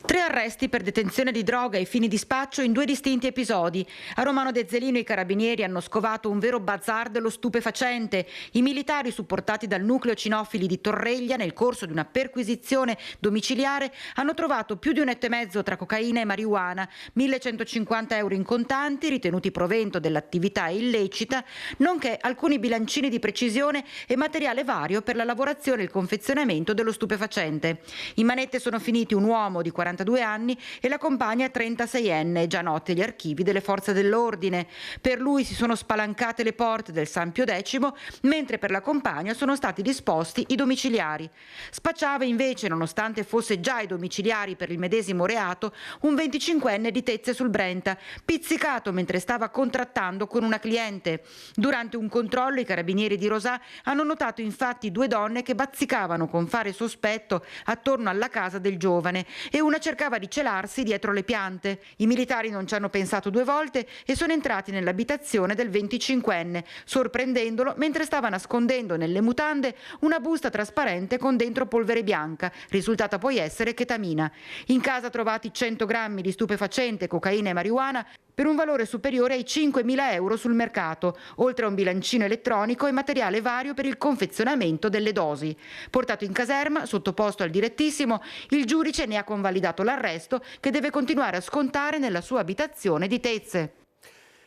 3 arresti per detenzione di droga ai fini di spaccio in 2 distinti episodi. A Romano d'Ezzelino i carabinieri hanno scovato un vero bazar dello stupefacente. I militari, supportati dal nucleo cinofili di Torreglia, nel corso di una perquisizione domiciliare, hanno trovato più di 1,5 etto tra cocaina e marijuana, 1.150 euro in contanti, ritenuti provento dell'attività illecita, nonché alcuni bilancini di precisione e materiale vario per la lavorazione e il confezionamento dello stupefacente. In manette sono finiti un uomo di 42 anni e la compagna 36enne, già noti agli archivi delle forze dell'ordine. Per lui si sono spalancate le porte del San Pio X, mentre per la compagna sono stati disposti i domiciliari. Spacciava invece, nonostante fosse già ai domiciliari per il medesimo reato, un 25enne di Tezze sul Brenta, pizzicato mentre stava contrattando con una cliente. Durante un controllo i carabinieri di Rosà hanno notato infatti 2 donne che bazzicavano con fare sospetto attorno alla casa del giovane e una cercava di celarsi dietro le piante. I militari non ci hanno pensato 2 volte e sono entrati nell'abitazione del 25enne, sorprendendolo mentre stava nascondendo nelle mutande una busta trasparente con dentro polvere bianca, risultata poi essere chetamina. In casa trovati 100 grammi di stupefacente, cocaina e marijuana per un valore superiore ai 5.000 euro sul mercato, oltre a un bilancino elettronico e materiale vario per il confezionamento delle dosi. Portato in caserma, sottoposto al direttissimo, il giudice ne ha convalidato l'arresto, che deve continuare a scontare nella sua abitazione di Tezze.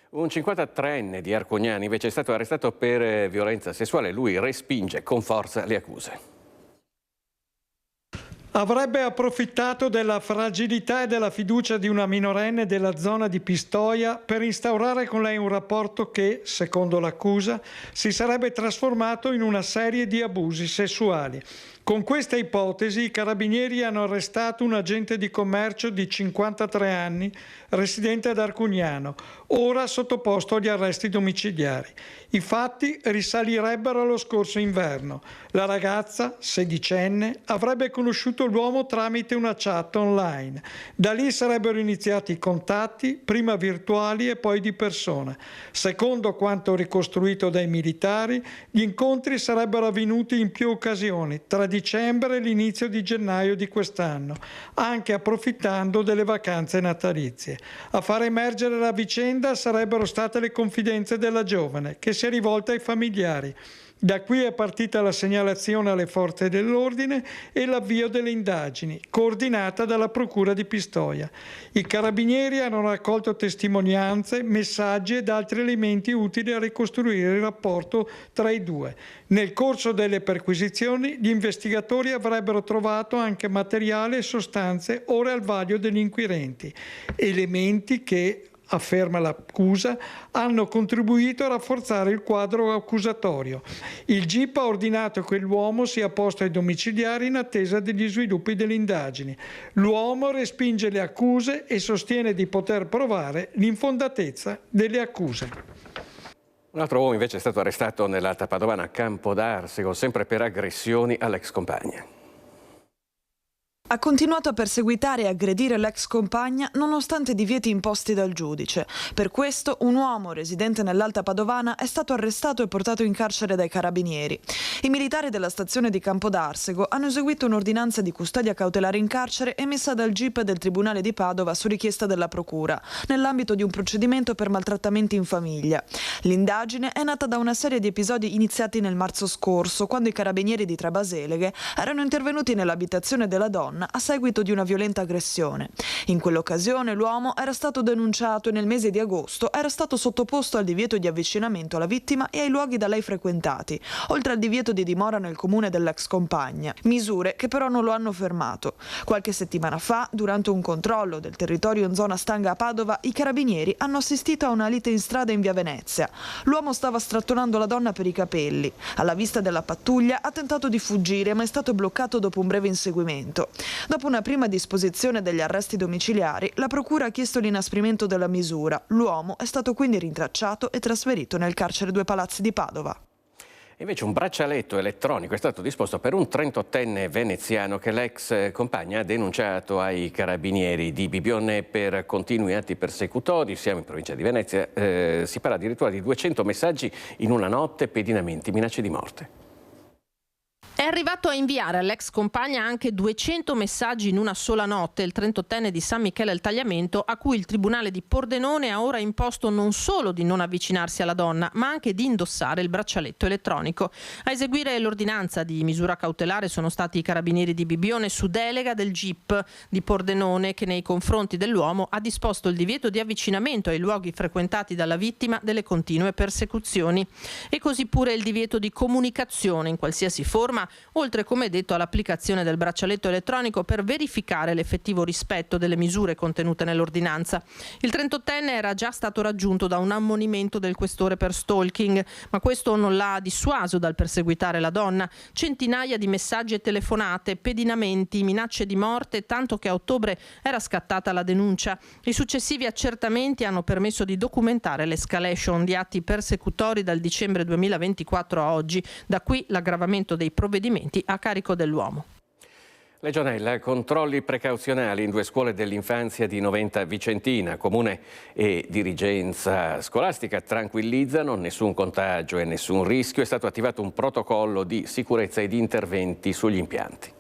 Un 53enne di Arcognani invece è stato arrestato per violenza sessuale. Lui respinge con forza le accuse. Avrebbe approfittato della fragilità e della fiducia di una minorenne della zona di Pistoia per instaurare con lei un rapporto che, secondo l'accusa, si sarebbe trasformato in una serie di abusi sessuali. Con questa ipotesi i carabinieri hanno arrestato un agente di commercio di 53 anni, residente ad Arcugnano, ora sottoposto agli arresti domiciliari. I fatti risalirebbero allo scorso inverno. La ragazza, 16enne, avrebbe conosciuto l'uomo tramite una chat online. Da lì sarebbero iniziati i contatti, prima virtuali e poi di persona. Secondo quanto ricostruito dai militari, gli incontri sarebbero avvenuti in più occasioni, tra dicembre e l'inizio di gennaio di quest'anno, anche approfittando delle vacanze natalizie. A far emergere la vicenda sarebbero state le confidenze della giovane, che si è rivolta ai familiari. Da qui è partita la segnalazione alle forze dell'ordine e l'avvio delle indagini, coordinata dalla Procura di Pistoia. I carabinieri hanno raccolto testimonianze, messaggi ed altri elementi utili a ricostruire il rapporto tra i due. Nel corso delle perquisizioni gli investigatori avrebbero trovato anche materiale e sostanze ora al vaglio degli inquirenti, elementi che, afferma l'accusa, hanno contribuito a rafforzare il quadro accusatorio. Il GIP ha ordinato che l'uomo sia posto ai domiciliari in attesa degli sviluppi delle indagini. L'uomo respinge le accuse e sostiene di poter provare l'infondatezza delle accuse. Un altro uomo invece è stato arrestato nell'Alta Padovana a Campodarsego, sempre per aggressioni all'ex compagna. Ha continuato a perseguitare e aggredire l'ex compagna nonostante divieti imposti dal giudice. Per questo un uomo residente nell'Alta Padovana è stato arrestato e portato in carcere dai carabinieri. I militari della stazione di Campodarsego hanno eseguito un'ordinanza di custodia cautelare in carcere emessa dal GIP del Tribunale di Padova su richiesta della Procura, nell'ambito di un procedimento per maltrattamenti in famiglia. L'indagine è nata da una serie di episodi iniziati nel marzo scorso, quando i carabinieri di Trebaseleghe erano intervenuti nell'abitazione della donna a seguito di una violenta aggressione. In quell'occasione l'uomo era stato denunciato e nel mese di agosto era stato sottoposto al divieto di avvicinamento alla vittima e ai luoghi da lei frequentati, oltre al divieto di dimora nel comune dell'ex compagna, misure che però non lo hanno fermato. Qualche settimana fa, durante un controllo del territorio in zona Stanga a Padova, i carabinieri hanno assistito a una lite in strada in via Venezia. L'uomo stava strattonando la donna per i capelli. Alla vista della pattuglia ha tentato di fuggire, ma è stato bloccato dopo un breve inseguimento. Dopo una prima disposizione degli arresti domiciliari, la procura ha chiesto l'inasprimento della misura. L'uomo è stato quindi rintracciato e trasferito nel carcere Due Palazzi di Padova. Invece un braccialetto elettronico è stato disposto per un 38enne veneziano che l'ex compagna ha denunciato ai carabinieri di Bibione per continui atti persecutori. Siamo in provincia di Venezia, si parla addirittura di 200 messaggi in una notte, pedinamenti, minacce di morte. È arrivato a inviare all'ex compagna anche 200 messaggi in una sola notte, il 38enne di San Michele al Tagliamento, a cui il Tribunale di Pordenone ha ora imposto non solo di non avvicinarsi alla donna, ma anche di indossare il braccialetto elettronico. A eseguire l'ordinanza di misura cautelare sono stati i carabinieri di Bibbione su delega del GIP di Pordenone, che nei confronti dell'uomo ha disposto il divieto di avvicinamento ai luoghi frequentati dalla vittima delle continue persecuzioni. E così pure il divieto di comunicazione in qualsiasi forma, oltre, come detto, all'applicazione del braccialetto elettronico per verificare l'effettivo rispetto delle misure contenute nell'ordinanza. Il 38enne era già stato raggiunto da un ammonimento del questore per stalking, ma questo non l'ha dissuaso dal perseguitare la donna. Centinaia di messaggi e telefonate, pedinamenti, minacce di morte, tanto che a ottobre era scattata la denuncia. I successivi accertamenti hanno permesso di documentare l'escalation di atti persecutori dal dicembre 2024 a oggi. Da qui l'aggravamento dei provvedimenti a carico dell'uomo. Legionella, controlli precauzionali in 2 scuole dell'infanzia di Noventa Vicentina. Comune e dirigenza scolastica tranquillizzano, nessun contagio e nessun rischio. È stato attivato un protocollo di sicurezza e di interventi sugli impianti.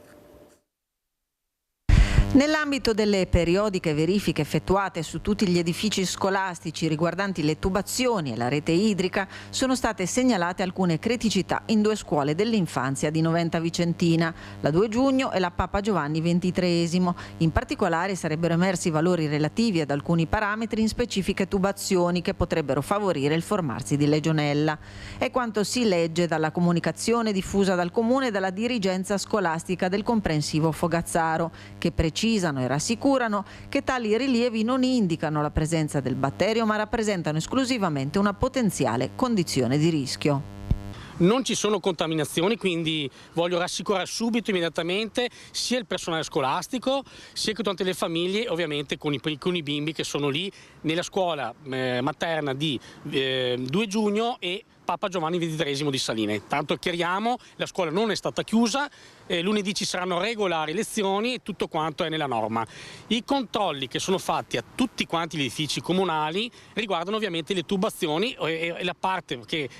Nell'ambito delle periodiche verifiche effettuate su tutti gli edifici scolastici riguardanti le tubazioni e la rete idrica, sono state segnalate alcune criticità in 2 scuole dell'infanzia di Noventa Vicentina, la 2 giugno e la Papa Giovanni XXIII. In particolare sarebbero emersi valori relativi ad alcuni parametri in specifiche tubazioni che potrebbero favorire il formarsi di legionella. È quanto si legge dalla comunicazione diffusa dal Comune e dalla dirigenza scolastica del comprensivo Fogazzaro, che precisano e rassicurano che tali rilievi non indicano la presenza del batterio, ma rappresentano esclusivamente una potenziale condizione di rischio. Non ci sono contaminazioni, quindi voglio rassicurare subito, immediatamente, sia il personale scolastico, sia con tutte le famiglie, ovviamente con i bimbi che sono lì nella scuola materna di 2 giugno e Papa Giovanni XXIII di Saline. Tanto chiariamo, la scuola non è stata chiusa, lunedì ci saranno regolari lezioni e tutto quanto è nella norma. I controlli che sono fatti a tutti quanti gli edifici comunali riguardano ovviamente le tubazioni e la parte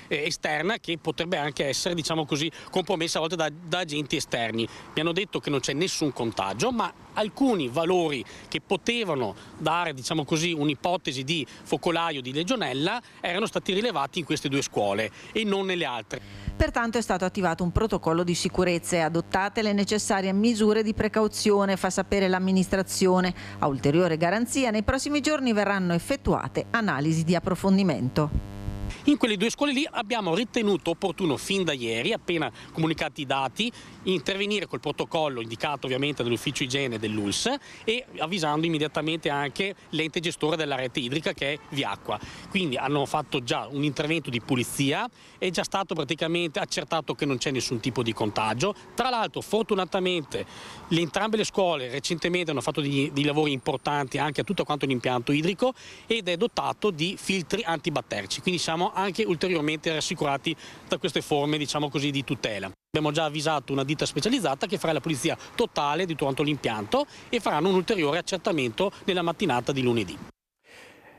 esterna, che potrebbe anche essere, diciamo così, compromessa a volte da agenti esterni. Mi hanno detto che non c'è nessun contagio, ma alcuni valori che potevano dare, diciamo così, un'ipotesi di focolaio di legionella erano stati rilevati in queste 2 scuole e non nelle altre. Pertanto è stato attivato un protocollo di sicurezza e adottate le necessarie misure di precauzione, fa sapere l'amministrazione. A ulteriore garanzia, nei prossimi giorni verranno effettuate analisi di approfondimento. In quelle 2 scuole lì abbiamo ritenuto opportuno fin da ieri, appena comunicati i dati, intervenire col protocollo indicato ovviamente dall'ufficio igiene dell'ULS e avvisando immediatamente anche l'ente gestore della rete idrica, che è Viacqua. Quindi hanno fatto già un intervento di pulizia, è già stato praticamente accertato che non c'è nessun tipo di contagio. Tra l'altro fortunatamente entrambe le scuole recentemente hanno fatto dei lavori importanti anche a tutto quanto l'impianto idrico ed è dotato di filtri antibatterici, quindi siamo anche ulteriormente rassicurati da queste forme, diciamo così, di tutela. Abbiamo già avvisato una ditta specializzata che farà la pulizia totale di tutto l'impianto e faranno un ulteriore accertamento nella mattinata di lunedì.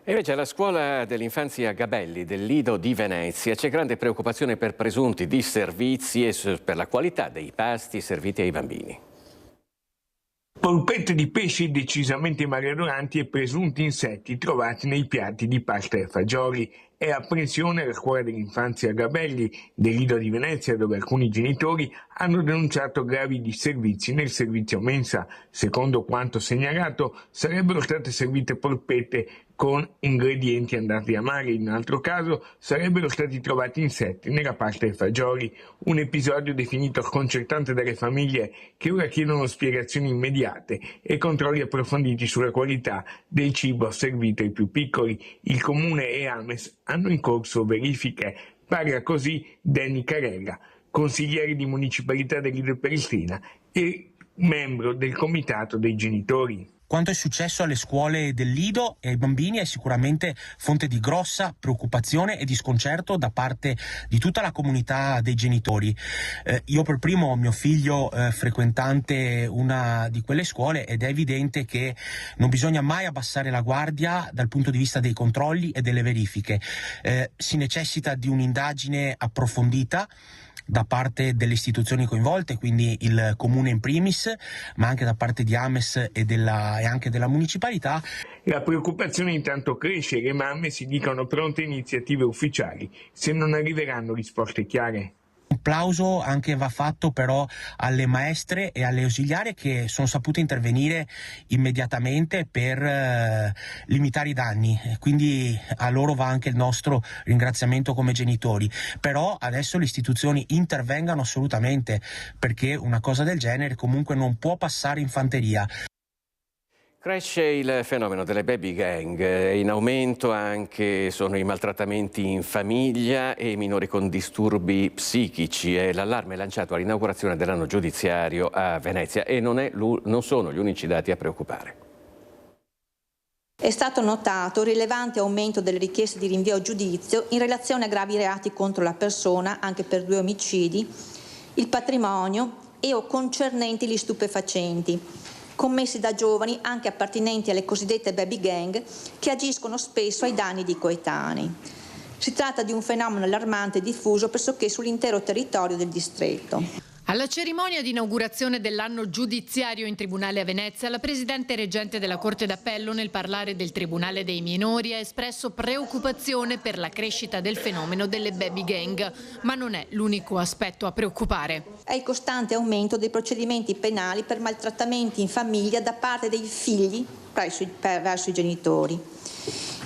E invece alla scuola dell'infanzia Gabelli del Lido di Venezia c'è grande preoccupazione per presunti disservizi e per la qualità dei pasti serviti ai bambini. Polpette di pesci decisamente maleodoranti e presunti insetti trovati nei piatti di pasta e fagioli. È apprensione alla scuola dell'infanzia Gabelli del Lido di Venezia, dove alcuni genitori hanno denunciato gravi disservizi nel servizio mensa. Secondo quanto segnalato, sarebbero state servite polpette con ingredienti andati a male. In un altro caso sarebbero stati trovati insetti nella pasta e fagioli. Un episodio definito sconcertante dalle famiglie, che ora chiedono spiegazioni immediate e controlli approfonditi sulla qualità del cibo servito ai più piccoli. Il Comune e Ames hanno in corso verifiche. Parla così Danny Carella, consigliere di municipalità del Lido Pelestrina e membro del comitato dei genitori. Quanto è successo alle scuole del Lido e ai bambini è sicuramente fonte di grossa preoccupazione e di sconcerto da parte di tutta la comunità dei genitori. Io per primo ho mio figlio frequentante una di quelle scuole ed è evidente che non bisogna mai abbassare la guardia dal punto di vista dei controlli e delle verifiche. Si necessita di un'indagine approfondita da parte delle istituzioni coinvolte, quindi il comune in primis, ma anche da parte di Ames e anche della municipalità. La preoccupazione intanto cresce e le mamme si dicono pronte a iniziative ufficiali se non arriveranno risposte chiare. Un plauso anche va fatto però alle maestre e alle ausiliarie che sono sapute intervenire immediatamente per limitare i danni, quindi a loro va anche il nostro ringraziamento come genitori. Però adesso le istituzioni intervengano assolutamente, perché una cosa del genere comunque non può passare in fanteria. Cresce il fenomeno delle baby gang, in aumento anche sono i maltrattamenti in famiglia e i minori con disturbi psichici. E l'allarme è lanciato all'inaugurazione dell'anno giudiziario a Venezia e non sono gli unici dati a preoccupare. È stato notato un rilevante aumento delle richieste di rinvio a giudizio in relazione a gravi reati contro la persona, anche per 2 omicidi, il patrimonio e o concernenti gli stupefacenti, commessi da giovani anche appartenenti alle cosiddette baby gang che agiscono spesso ai danni di coetanei. Si tratta di un fenomeno allarmante diffuso pressoché sull'intero territorio del distretto. Alla cerimonia di inaugurazione dell'anno giudiziario in Tribunale a Venezia, la Presidente reggente della Corte d'Appello, nel parlare del Tribunale dei minori, ha espresso preoccupazione per la crescita del fenomeno delle baby gang, ma non è l'unico aspetto a preoccupare. È il costante aumento dei procedimenti penali per maltrattamenti in famiglia da parte dei figli verso i genitori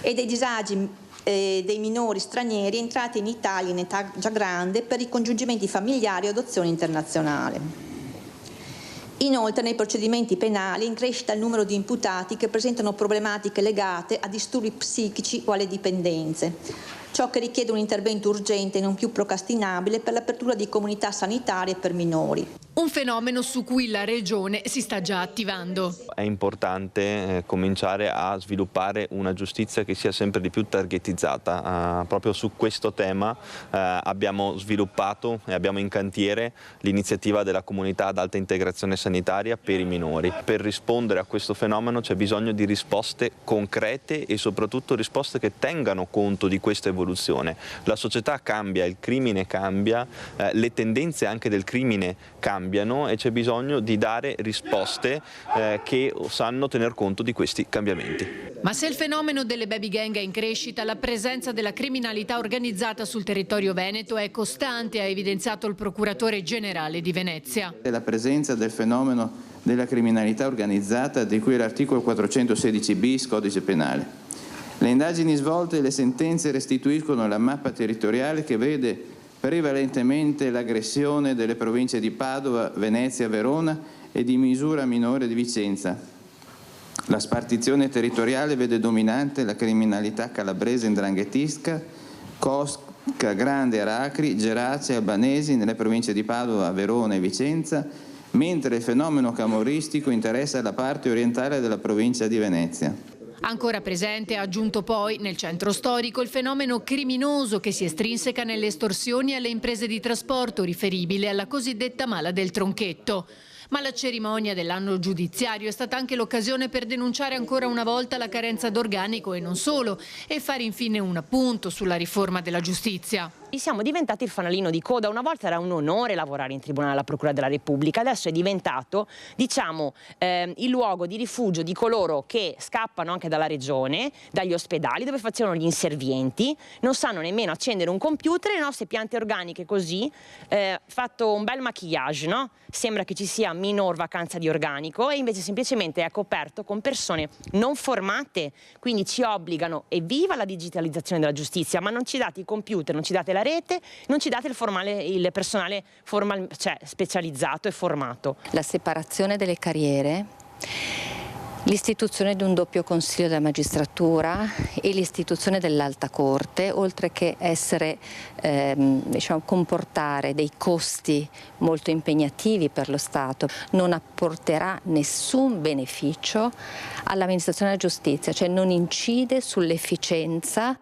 e dei disagi dei minori stranieri entrati in Italia in età già grande per ricongiungimenti familiari o adozione internazionale. Inoltre nei procedimenti penali è in crescita il numero di imputati che presentano problematiche legate a disturbi psichici o alle dipendenze, ciò che richiede un intervento urgente e non più procrastinabile per l'apertura di comunità sanitarie per minori. Un fenomeno su cui la Regione si sta già attivando. È importante cominciare a sviluppare una giustizia che sia sempre di più targetizzata. Proprio su questo tema abbiamo sviluppato e abbiamo in cantiere l'iniziativa della comunità ad alta integrazione sanitaria per i minori. Per rispondere a questo fenomeno c'è bisogno di risposte concrete e soprattutto risposte che tengano conto di questa evoluzione. La società cambia, il crimine cambia, le tendenze anche del crimine cambiano e c'è bisogno di dare risposte che sanno tener conto di questi cambiamenti. Ma se il fenomeno delle baby gang è in crescita, la presenza della criminalità organizzata sul territorio veneto è costante, ha evidenziato il procuratore generale di Venezia. La presenza del fenomeno della criminalità organizzata di cui l'articolo 416 bis Codice Penale. Le indagini svolte e le sentenze restituiscono la mappa territoriale che vede prevalentemente l'aggressione delle province di Padova, Venezia, Verona e di misura minore di Vicenza. La spartizione territoriale vede dominante la criminalità calabrese indranghetisca, Cosca, Grande, Aracri, Gerace, Albanesi nelle province di Padova, Verona e Vicenza, mentre il fenomeno camorristico interessa la parte orientale della provincia di Venezia. Ancora presente, ha aggiunto poi, nel centro storico il fenomeno criminoso che si estrinseca nelle estorsioni alle imprese di trasporto riferibile alla cosiddetta mala del tronchetto. Ma la cerimonia dell'anno giudiziario è stata anche l'occasione per denunciare ancora una volta la carenza d'organico e non solo, e fare infine un appunto sulla riforma della giustizia. Siamo diventati il fanalino di coda. Una volta era un onore lavorare in tribunale alla Procura della Repubblica, adesso è diventato, diciamo, il luogo di rifugio di coloro che scappano anche dalla regione, dagli ospedali dove facevano gli inservienti, non sanno nemmeno accendere un computer e le nostre piante organiche così, fatto un bel maquillage, no? Sembra che ci sia minor vacanza di organico e invece semplicemente è coperto con persone non formate, quindi ci obbligano, evviva la digitalizzazione della giustizia, ma non ci date i computer, non ci date la rete, non ci date il personale specializzato e formato. La separazione delle carriere, l'istituzione di un doppio consiglio della magistratura e l'istituzione dell'alta corte, oltre che comportare dei costi molto impegnativi per lo Stato, non apporterà nessun beneficio all'amministrazione della giustizia, cioè non incide sull'efficienza.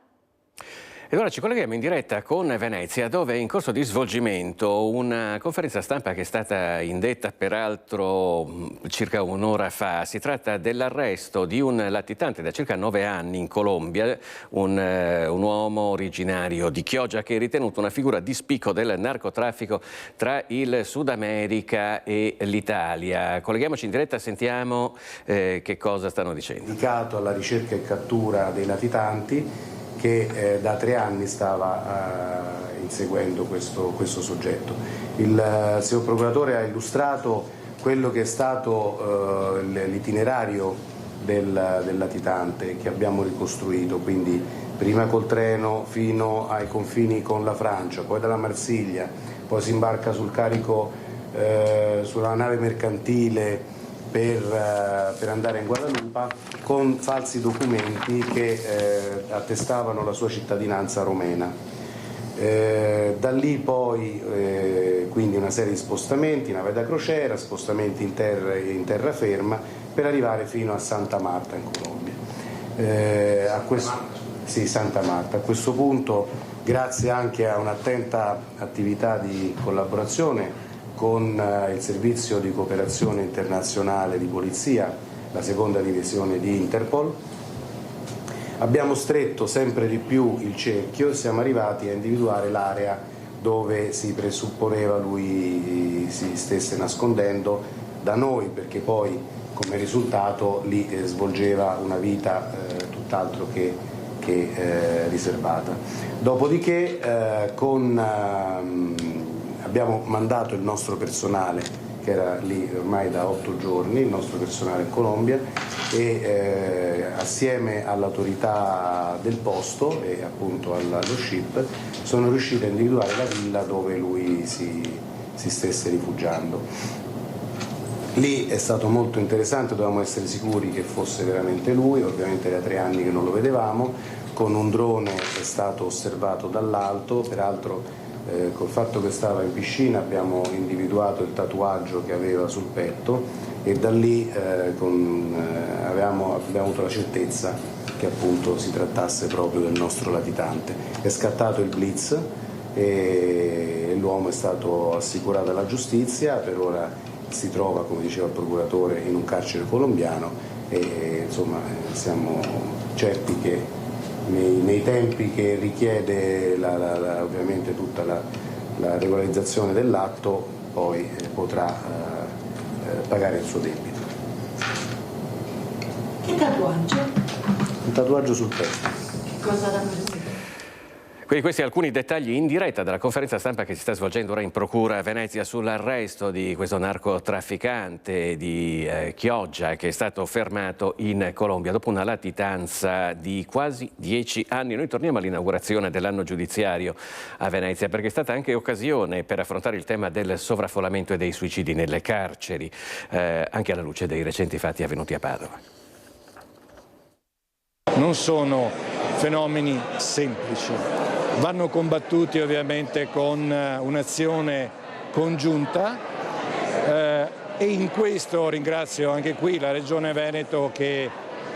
E ora ci colleghiamo in diretta con Venezia, dove è in corso di svolgimento una conferenza stampa che è stata indetta peraltro circa un'ora fa. Si tratta dell'arresto di un latitante da circa 9 anni in Colombia, un uomo originario di Chioggia che è ritenuto una figura di spicco del narcotraffico tra il Sud America e l'Italia. Colleghiamoci in diretta, sentiamo che cosa stanno dicendo. Dedicato alla ricerca e cattura dei latitanti, che da 3 anni stava inseguendo questo soggetto. Il signor Procuratore ha illustrato quello che è stato l'itinerario del latitante che abbiamo ricostruito, quindi prima col treno fino ai confini con la Francia, poi dalla Marsiglia, poi si imbarca sul carico sulla nave mercantile per andare in Guadalupa con falsi documenti che attestavano la sua cittadinanza romena. Da lì poi quindi una serie di spostamenti, nave da crociera, spostamenti in terraferma per arrivare fino a Santa Marta in Colombia. Santa Marta. A questo punto, grazie anche a un'attenta attività di collaborazione con il servizio di cooperazione internazionale di polizia, la seconda divisione di Interpol, abbiamo stretto sempre di più il cerchio e siamo arrivati a individuare l'area dove si presupponeva lui si stesse nascondendo da noi, perché poi come risultato lì svolgeva una vita tutt'altro che riservata. Dopodiché abbiamo mandato il nostro personale, che era lì ormai da 8 giorni, il nostro personale in Colombia, e assieme all'autorità del posto e appunto allo SHIP sono riusciti a individuare la villa dove lui si stesse rifugiando. Lì è stato molto interessante, dovevamo essere sicuri che fosse veramente lui, ovviamente era 3 anni che non lo vedevamo, con un drone è stato osservato dall'alto, peraltro col fatto che stava in piscina abbiamo individuato il tatuaggio che aveva sul petto e da lì abbiamo avuto la certezza che appunto si trattasse proprio del nostro latitante. È scattato il blitz e l'uomo è stato assicurato alla giustizia, per ora si trova, come diceva il procuratore, in un carcere colombiano e insomma siamo certi che nei tempi che richiede ovviamente tutta la regolarizzazione dell'atto poi potrà pagare il suo debito. Che tatuaggio? Un tatuaggio sul petto. Che cosa rappresenta? Quindi questi alcuni dettagli in diretta dalla conferenza stampa che si sta svolgendo ora in Procura a Venezia sull'arresto di questo narcotrafficante di Chioggia che è stato fermato in Colombia dopo una latitanza di quasi 10 anni. Noi torniamo all'inaugurazione dell'anno giudiziario a Venezia perché è stata anche occasione per affrontare il tema del sovraffollamento e dei suicidi nelle carceri, anche alla luce dei recenti fatti avvenuti a Padova. Non sono fenomeni semplici. Vanno combattuti ovviamente con un'azione congiunta e in questo ringrazio anche qui la Regione Veneto che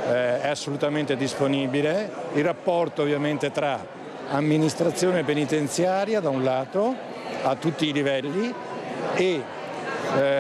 è assolutamente disponibile, il rapporto ovviamente tra amministrazione penitenziaria da un lato a tutti i livelli e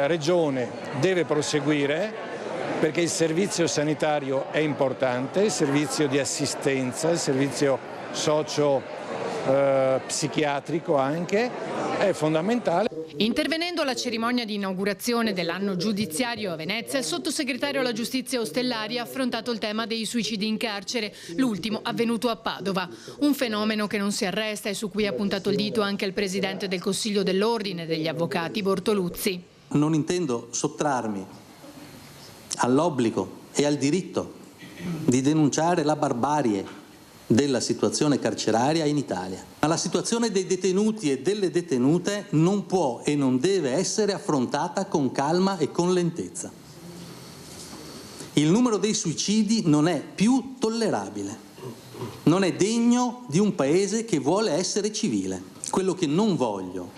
Regione deve proseguire perché il servizio sanitario è importante, il servizio di assistenza, il servizio socio-psichiatrico anche, è fondamentale. Intervenendo alla cerimonia di inaugurazione dell'anno giudiziario a Venezia, il sottosegretario alla giustizia Ostellari ha affrontato il tema dei suicidi in carcere, l'ultimo avvenuto a Padova. Un fenomeno che non si arresta e su cui ha puntato il dito anche il presidente del Consiglio dell'Ordine degli Avvocati, Bortoluzzi. Non intendo sottrarmi all'obbligo e al diritto di denunciare la barbarie della situazione carceraria in Italia. Ma la situazione dei detenuti e delle detenute non può e non deve essere affrontata con calma e con lentezza. Il numero dei suicidi non è più tollerabile, non è degno di un paese che vuole essere civile. Quello che non voglio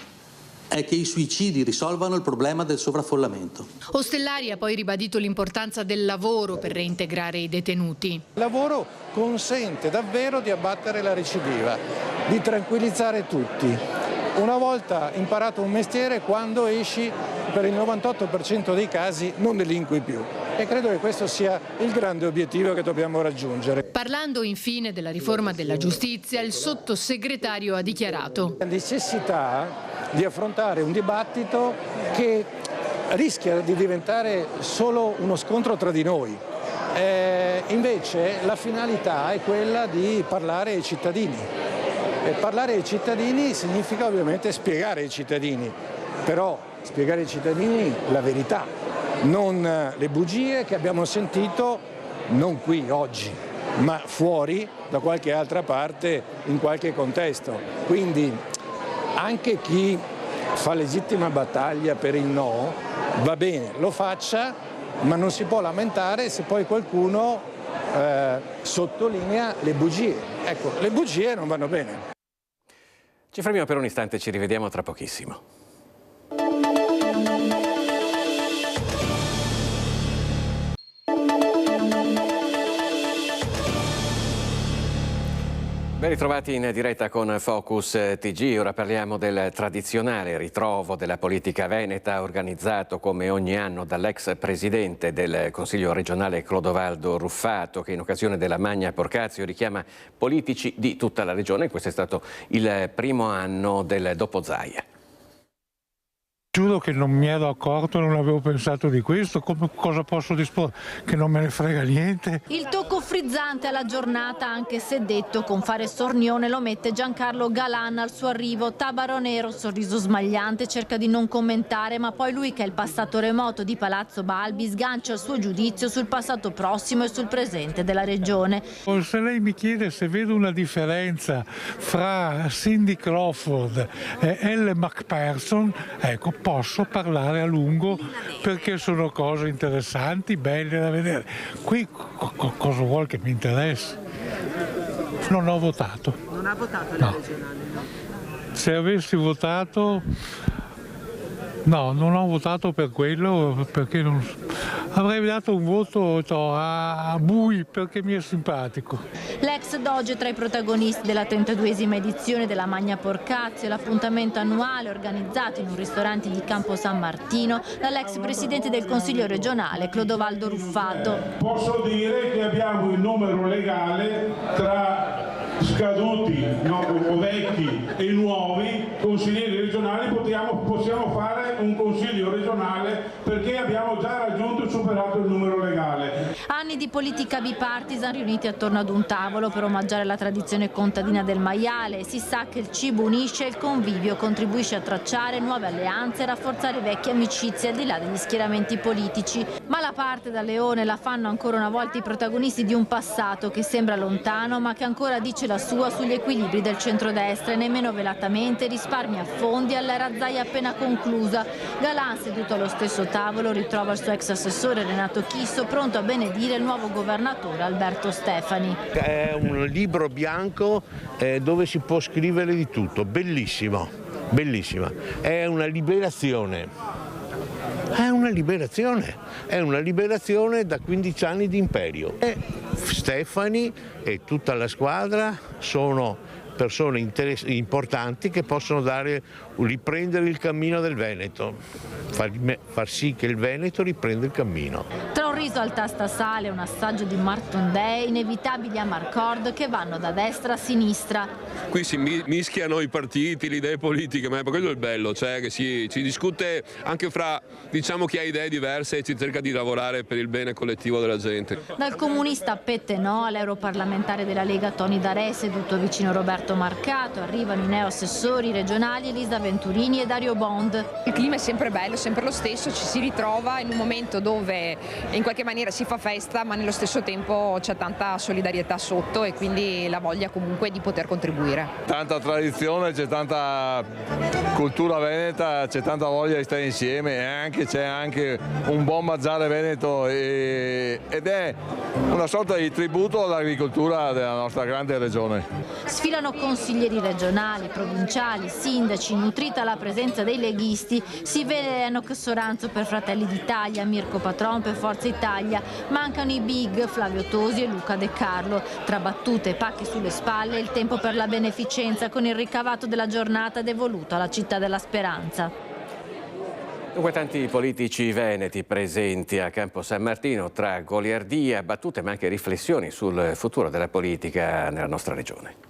è che i suicidi risolvano il problema del sovraffollamento. Ostellari ha poi ribadito l'importanza del lavoro per reintegrare i detenuti. Il lavoro consente davvero di abbattere la recidiva, di tranquillizzare tutti. Una volta imparato un mestiere, quando esci, per il 98% dei casi non delinqui più. E credo che questo sia il grande obiettivo che dobbiamo raggiungere. Parlando infine della riforma della giustizia, il sottosegretario ha dichiarato: La necessità di affrontare un dibattito che rischia di diventare solo uno scontro tra di noi. Invece la finalità è quella di parlare ai cittadini. E parlare ai cittadini significa ovviamente spiegare ai cittadini, però spiegare ai cittadini la verità, non le bugie che abbiamo sentito non qui oggi, ma fuori da qualche altra parte, in qualche contesto. Quindi anche chi fa legittima battaglia per il no, va bene, lo faccia, ma non si può lamentare se poi qualcuno sottolinea le bugie. Ecco, le bugie non vanno bene. Ci fermiamo per un istante, ci rivediamo tra pochissimo. Ben ritrovati in diretta con Focus TG. Ora parliamo del tradizionale ritrovo della politica veneta organizzato come ogni anno dall'ex presidente del Consiglio regionale Clodovaldo Ruffato, che in occasione della Magna Porcazio richiama politici di tutta la regione. Questo è stato il primo anno del dopo Zaia. Giuro che non mi ero accorto, non avevo pensato di questo, cosa posso disporre? Che non me ne frega niente. Il tocco frizzante alla giornata, anche se detto con fare sornione, lo mette Giancarlo Galan al suo arrivo. Tabaro nero, sorriso smagliante, cerca di non commentare, ma poi lui, che è il passato remoto di Palazzo Balbi, sgancia il suo giudizio sul passato prossimo e sul presente della regione. Se lei mi chiede se vedo una differenza fra Cindy Crawford e Elle Macpherson, ecco, posso parlare a lungo perché sono cose interessanti, belle da vedere. Qui cosa vuol che mi interessi? Non ho votato. Non ha votato la regionale? No. Se avessi votato... No, non ho votato per quello, perché non... avrei dato un voto a Bui perché mi è simpatico. L'ex Doge tra i protagonisti della 32esima edizione della Magna Porcazio, l'appuntamento annuale organizzato in un ristorante di Campo San Martino dall'ex presidente del Consiglio regionale Clodovaldo Ruffato. Posso dire che abbiamo il numero legale tra scaduti, o vecchi e nuovi consiglieri regionali, possiamo fare un consiglio regionale perché abbiamo già raggiunto e superato il numero legale. Anni di politica bipartisan riuniti attorno ad un tavolo per omaggiare la tradizione contadina del maiale. Si sa che il cibo unisce e il convivio contribuisce a tracciare nuove alleanze e rafforzare vecchie amicizie al di là degli schieramenti politici. Ma la parte da leone la fanno ancora una volta i protagonisti di un passato che sembra lontano ma che ancora dice la sua sugli equilibri del centrodestra e nemmeno velatamente risparmia fondi all'era Zaia appena conclusa. Galan, seduto allo stesso tavolo, ritrova il suo ex assessore Renato Chisso, pronto a benedire il nuovo governatore Alberto Stefani. È un libro bianco dove si può scrivere di tutto, bellissimo, bellissima. È una liberazione. È una liberazione da 15 anni di imperio. E Stefani e tutta la squadra sono persone importanti che possono riprendere il cammino del Veneto, far sì che il Veneto riprenda il cammino. Tra un riso al tastasale e un assaggio di Martondè, inevitabili amarcord che vanno da destra a sinistra. Qui si mischiano i partiti, le idee politiche, ma quello è il bello, cioè che si discute anche fra, diciamo, chi ha idee diverse e si cerca di lavorare per il bene collettivo della gente. Dal comunista Pette No all'europarlamentare della Lega Toni Darè, seduto vicino Roberto Marcato, arrivano i neoassessori regionali Elisa Venturini e Dario Bond. Il clima è sempre bello, sempre lo stesso, ci si ritrova in un momento dove in qualche maniera si fa festa, ma nello stesso tempo c'è tanta solidarietà sotto e quindi la voglia comunque di poter contribuire. Tanta tradizione, c'è tanta cultura veneta, c'è tanta voglia di stare insieme e c'è anche un buon mangiare veneto ed è una sorta di tributo all'agricoltura della nostra grande regione. Sfilano consiglieri regionali, provinciali, sindaci, nutrita la presenza dei leghisti, si vede Enoch Soranzo per Fratelli d'Italia, Mirko Patron per Forza Italia, mancano i big Flavio Tosi e Luca De Carlo. Tra battute e pacche sulle spalle il tempo per la beneficenza con il ricavato della giornata devoluto alla città della Speranza. Dunque tanti politici veneti presenti a Campo San Martino, tra goliardia, battute ma anche riflessioni sul futuro della politica nella nostra regione.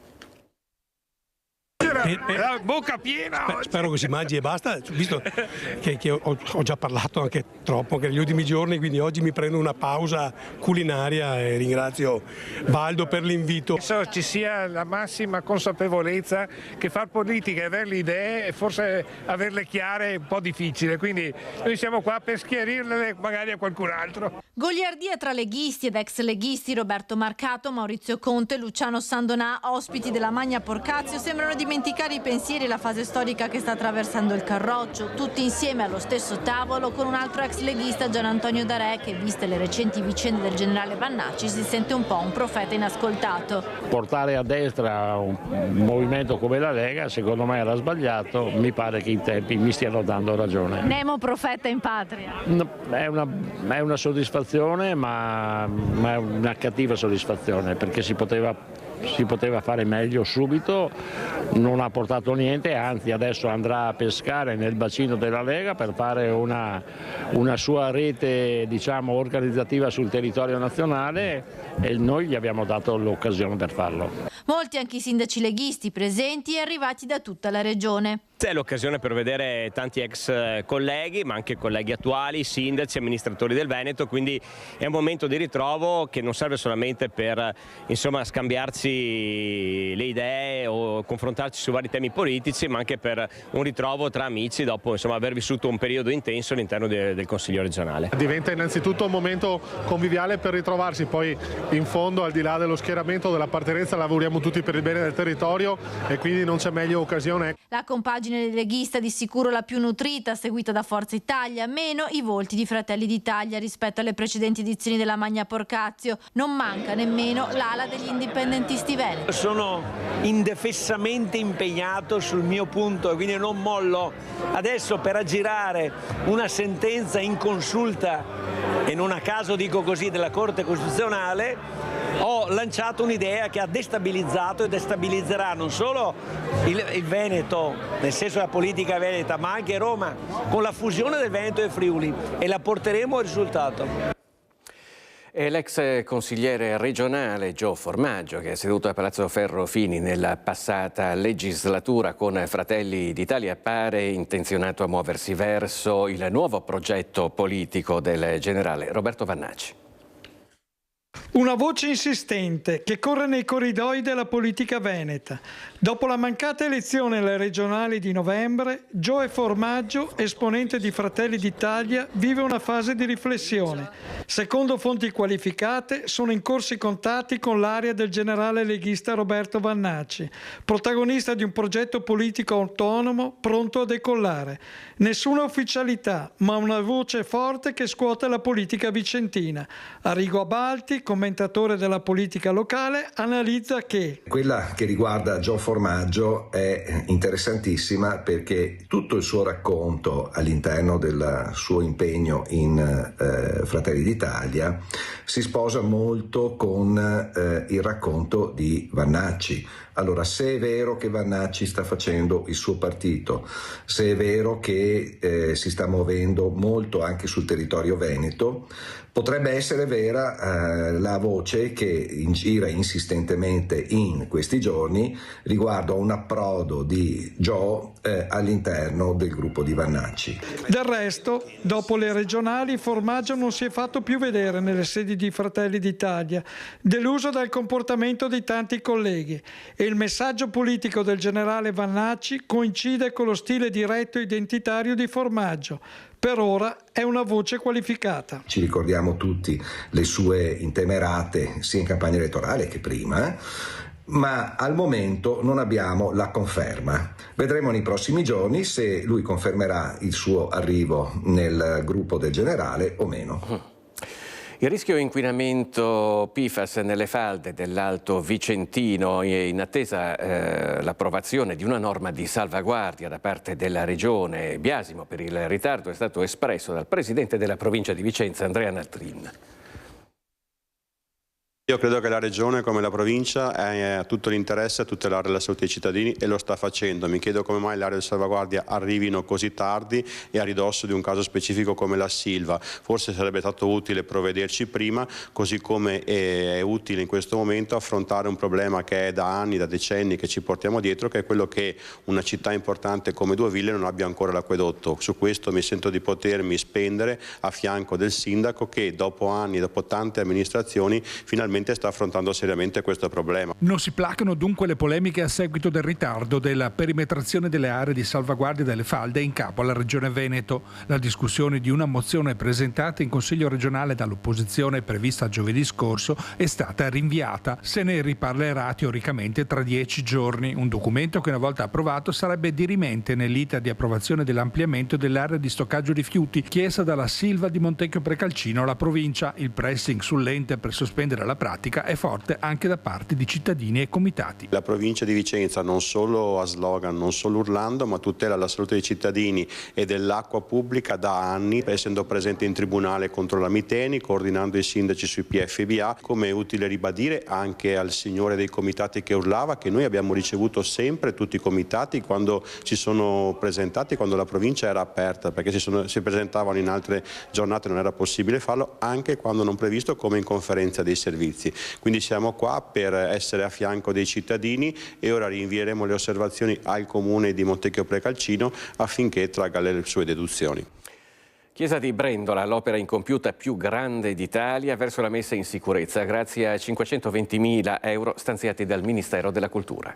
La bocca piena. Spero che si mangi e basta, visto che ho già parlato anche troppo anche negli ultimi giorni, quindi oggi mi prendo una pausa culinaria e ringrazio Baldo per l'invito. Penso ci sia la massima consapevolezza che far politica e avere le idee e forse averle chiare è un po' difficile, quindi noi siamo qua per schiarirle magari a qualcun altro. Goliardia tra leghisti ed ex leghisti, Roberto Marcato, Maurizio Conte, Luciano Sandonà, ospiti della Magna Porcazio, sembrano dimenticare i pensieri e la fase storica che sta attraversando il Carroccio, tutti insieme allo stesso tavolo con un altro ex leghista, Gian Antonio Darè, che viste le recenti vicende del generale Vannacci si sente un po' un profeta inascoltato. Portare a destra un movimento come la Lega secondo me era sbagliato, mi pare che i tempi mi stiano dando ragione. Nemo profeta in patria. No, è una soddisfazione, ma è una cattiva soddisfazione, perché si poteva fare meglio subito, non ha portato niente, anzi adesso andrà a pescare nel bacino della Lega per fare una sua rete, diciamo, organizzativa sul territorio nazionale e noi gli abbiamo dato l'occasione per farlo. Molti anche i sindaci leghisti presenti e arrivati da tutta la regione. È l'occasione per vedere tanti ex colleghi, ma anche colleghi attuali, sindaci, amministratori del Veneto, quindi è un momento di ritrovo che non serve solamente per scambiarci le idee o confrontarci su vari temi politici, ma anche per un ritrovo tra amici dopo aver vissuto un periodo intenso all'interno del Consiglio regionale. Diventa innanzitutto un momento conviviale per ritrovarsi, poi in fondo al di là dello schieramento, dell'appartenenza, lavoriamo tutti per il bene del territorio e quindi non c'è meglio occasione. La compagine leghista di sicuro la più nutrita, seguita da Forza Italia, meno i volti di Fratelli d'Italia rispetto alle precedenti edizioni della Magna Porcazio. Non manca nemmeno l'ala degli indipendentisti veneti. Sono indefessamente impegnato sul mio punto e quindi non mollo. Adesso per aggirare una sentenza inconsulta, e non a caso dico così, della Corte Costituzionale, ho lanciato un'idea che ha destabilizzato e destabilizzerà non solo il Veneto, nel senso della politica veneta, ma anche Roma, con la fusione del Veneto e Friuli, e la porteremo al risultato. E l'ex consigliere regionale Gio Formaggio, che è seduto a Palazzo Ferrofini nella passata legislatura con Fratelli d'Italia, pare intenzionato a muoversi verso il nuovo progetto politico del generale Roberto Vannacci. Una voce insistente che corre nei corridoi della politica veneta. Dopo la mancata elezione alle regionali di novembre, Gioe Formaggio, esponente di Fratelli d'Italia, vive una fase di riflessione. Secondo fonti qualificate, sono in corso i contatti con l'area del generale leghista Roberto Vannacci, protagonista di un progetto politico autonomo pronto a decollare. Nessuna ufficialità, ma una voce forte che scuote la politica vicentina. Arrigo Abalti, commentatore della politica locale, analizza che quella che riguarda Gio Formaggio è interessantissima perché tutto il suo racconto all'interno del suo impegno in Fratelli d'Italia si sposa molto con il racconto di Vannacci. Allora, se è vero che Vannacci sta facendo il suo partito, se è vero che si sta muovendo molto anche sul territorio veneto, potrebbe essere vera la voce che gira insistentemente in questi giorni riguardo a un approdo di Gio all'interno del gruppo di Vannacci. Del resto, dopo le regionali, Formaggio non si è fatto più vedere nelle sedi di Fratelli d'Italia, deluso dal comportamento di tanti colleghi, e il messaggio politico del generale Vannacci coincide con lo stile diretto e identitario di Formaggio. Per ora è una voce qualificata. Ci ricordiamo tutti le sue intemerate sia in campagna elettorale che prima, ma al momento non abbiamo la conferma. Vedremo nei prossimi giorni se lui confermerà il suo arrivo nel gruppo del generale o meno. Il rischio inquinamento PFAS nelle falde dell'Alto Vicentino, in attesa l'approvazione di una norma di salvaguardia da parte della Regione. Biasimo per il ritardo è stato espresso dal presidente della provincia di Vicenza, Andrea Naltrin. Io credo che la Regione come la provincia ha tutto l'interesse a tutelare la salute dei cittadini e lo sta facendo. Mi chiedo come mai le aree di salvaguardia arrivino così tardi e a ridosso di un caso specifico come la Silva. Forse sarebbe stato utile provvederci prima, così come è utile in questo momento affrontare un problema che è da anni, da decenni che ci portiamo dietro, che è quello che una città importante come Duoville non abbia ancora l'acquedotto. Su questo mi sento di potermi spendere a fianco del sindaco che dopo anni, dopo tante amministrazioni, finalmente sta affrontando seriamente questo problema. Non si placano dunque le polemiche a seguito del ritardo della perimetrazione delle aree di salvaguardia delle falde in capo alla Regione Veneto. La discussione di una mozione presentata in Consiglio regionale dall'opposizione prevista giovedì scorso è stata rinviata. Se ne riparlerà teoricamente tra 10 giorni. Un documento che una volta approvato sarebbe dirimente nell'iter di approvazione dell'ampliamento dell'area di stoccaggio rifiuti chiesta dalla Silva di Montecchio Precalcino alla provincia. Il pressing sull'ente per sospendere la pratica è forte anche da parte di cittadini e comitati. La provincia di Vicenza non solo a slogan, non solo urlando, ma tutela la salute dei cittadini e dell'acqua pubblica da anni, essendo presente in tribunale contro la Miteni, coordinando i sindaci sui PFBA. Come è utile ribadire anche al signore dei comitati che urlava che noi abbiamo ricevuto sempre tutti i comitati quando ci sono presentati, quando la provincia era aperta, perché si presentavano in altre giornate, non era possibile farlo, anche quando non previsto come in conferenza dei servizi. Quindi siamo qua per essere a fianco dei cittadini e ora rinvieremo le osservazioni al Comune di Montecchio Precalcino affinché tragga le sue deduzioni. Chiesa di Brendola, l'opera incompiuta più grande d'Italia, verso la messa in sicurezza grazie a 520.000 euro stanziati dal Ministero della Cultura.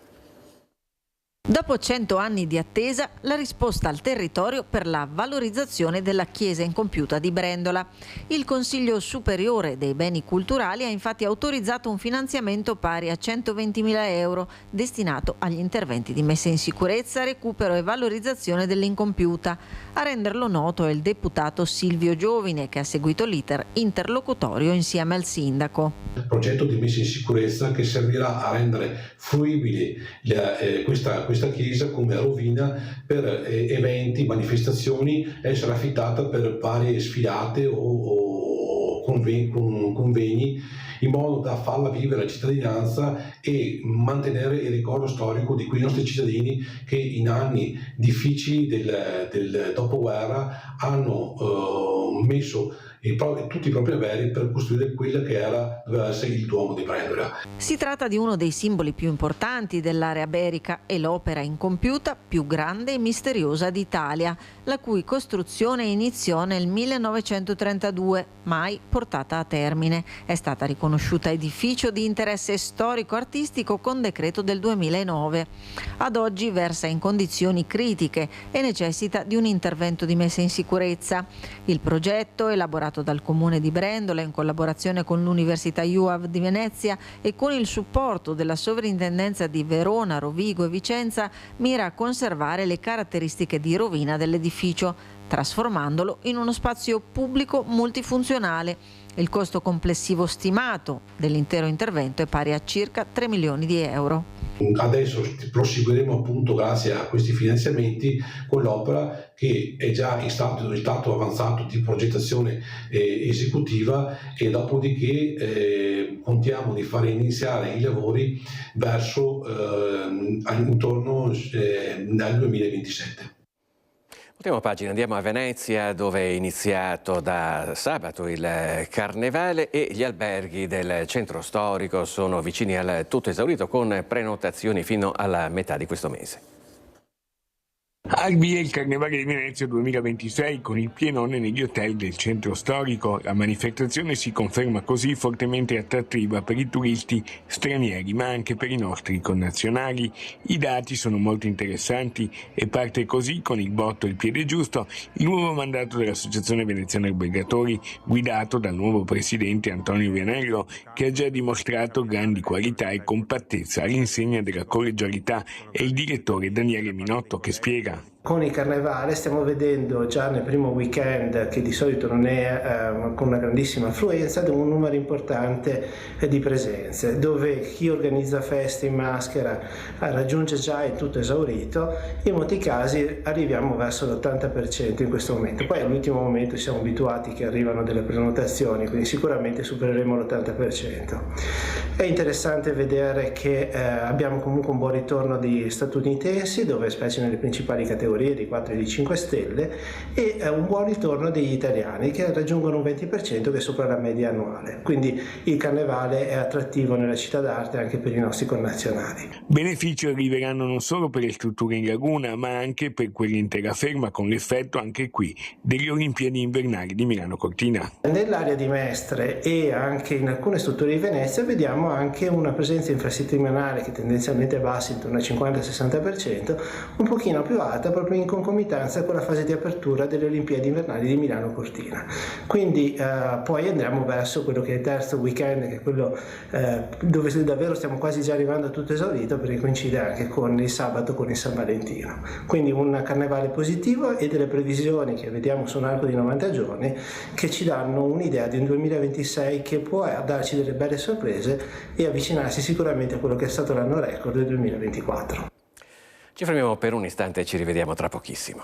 Dopo 100 anni di attesa, la risposta al territorio per la valorizzazione della chiesa incompiuta di Brendola. Il Consiglio Superiore dei Beni Culturali ha infatti autorizzato un finanziamento pari a 120.000 euro destinato agli interventi di messa in sicurezza, recupero e valorizzazione dell'incompiuta. A renderlo noto è il deputato Silvio Giovine, che ha seguito l'iter interlocutorio insieme al sindaco. Il progetto di messa in sicurezza che servirà a rendere fruibile questa chiesa come rovina per eventi, manifestazioni, essere affittata per varie sfilate o convegni, in modo da farla vivere la cittadinanza e mantenere il ricordo storico di quei nostri cittadini che in anni difficili del dopoguerra hanno messo tutti i propri averi per costruire quella che doveva essere il Duomo di Brendola. Si tratta di uno dei simboli più importanti dell'area berica e l'opera incompiuta più grande e misteriosa d'Italia, la cui costruzione iniziò nel 1932, mai portata a termine. È stata riconosciuta edificio di interesse storico-artistico con decreto del 2009. Ad oggi versa in condizioni critiche e necessita di un intervento di messa in sicurezza. Il progetto, elaborato dal Comune di Brendola in collaborazione con l'Università UAV di Venezia e con il supporto della Sovrintendenza di Verona, Rovigo e Vicenza, mira a conservare le caratteristiche di rovina dell'edificio, trasformandolo in uno spazio pubblico multifunzionale. Il costo complessivo stimato dell'intero intervento è pari a circa 3 milioni di euro. Adesso proseguiremo appunto grazie a questi finanziamenti con l'opera che è già in stato avanzato di progettazione esecutiva e dopodiché contiamo di fare iniziare i lavori verso intorno al 2027. Ultima pagina, andiamo a Venezia dove è iniziato da sabato il Carnevale e gli alberghi del centro storico sono vicini al tutto esaurito con prenotazioni fino alla metà di questo mese. Al via il Carnevale di Venezia 2026 con il pienone negli hotel del centro storico. La manifestazione si conferma così fortemente attrattiva per i turisti stranieri ma anche per i nostri connazionali. I dati sono molto interessanti e parte così con il botto e il piede giusto il nuovo mandato dell'Associazione Veneziana Albergatori guidato dal nuovo presidente Antonio Vianello, che ha già dimostrato grandi qualità e compattezza all'insegna della collegialità, e il direttore Daniele Minotto che spiega. Con il Carnevale stiamo vedendo già nel primo weekend, che di solito non è con una grandissima affluenza, un numero importante di presenze, dove chi organizza feste in maschera raggiunge già il tutto esaurito. In molti casi arriviamo verso l'80% in questo momento. Poi all'ultimo momento siamo abituati che arrivano delle prenotazioni, quindi sicuramente supereremo l'80%. È interessante vedere che abbiamo comunque un buon ritorno di statunitensi, dove specie nelle principali categorie di 4 e di 5 stelle, e un buon ritorno degli italiani che raggiungono un 20%, che è sopra la media annuale. Quindi il Carnevale è attrattivo nella città d'arte anche per i nostri connazionali. Benefici arriveranno non solo per le strutture in laguna ma anche per quelle in terraferma, con l'effetto anche qui delle Olimpiadi invernali di Milano Cortina. Nell'area di Mestre e anche in alcune strutture di Venezia vediamo anche una presenza infrasettimanale che tendenzialmente è bassa, intorno al 50-60%, un pochino più alta proprio in concomitanza con la fase di apertura delle Olimpiadi invernali di Milano Cortina. Quindi poi andremo verso quello che è il terzo weekend, che è quello dove davvero stiamo quasi già arrivando a tutto esaurito, perché coincide anche con il sabato, con il San Valentino. Quindi un Carnevale positivo e delle previsioni che vediamo su un arco di 90 giorni che ci danno un'idea di un 2026 che può darci delle belle sorprese e avvicinarsi sicuramente a quello che è stato l'anno record del 2024. Ci fermiamo per un istante e ci rivediamo tra pochissimo.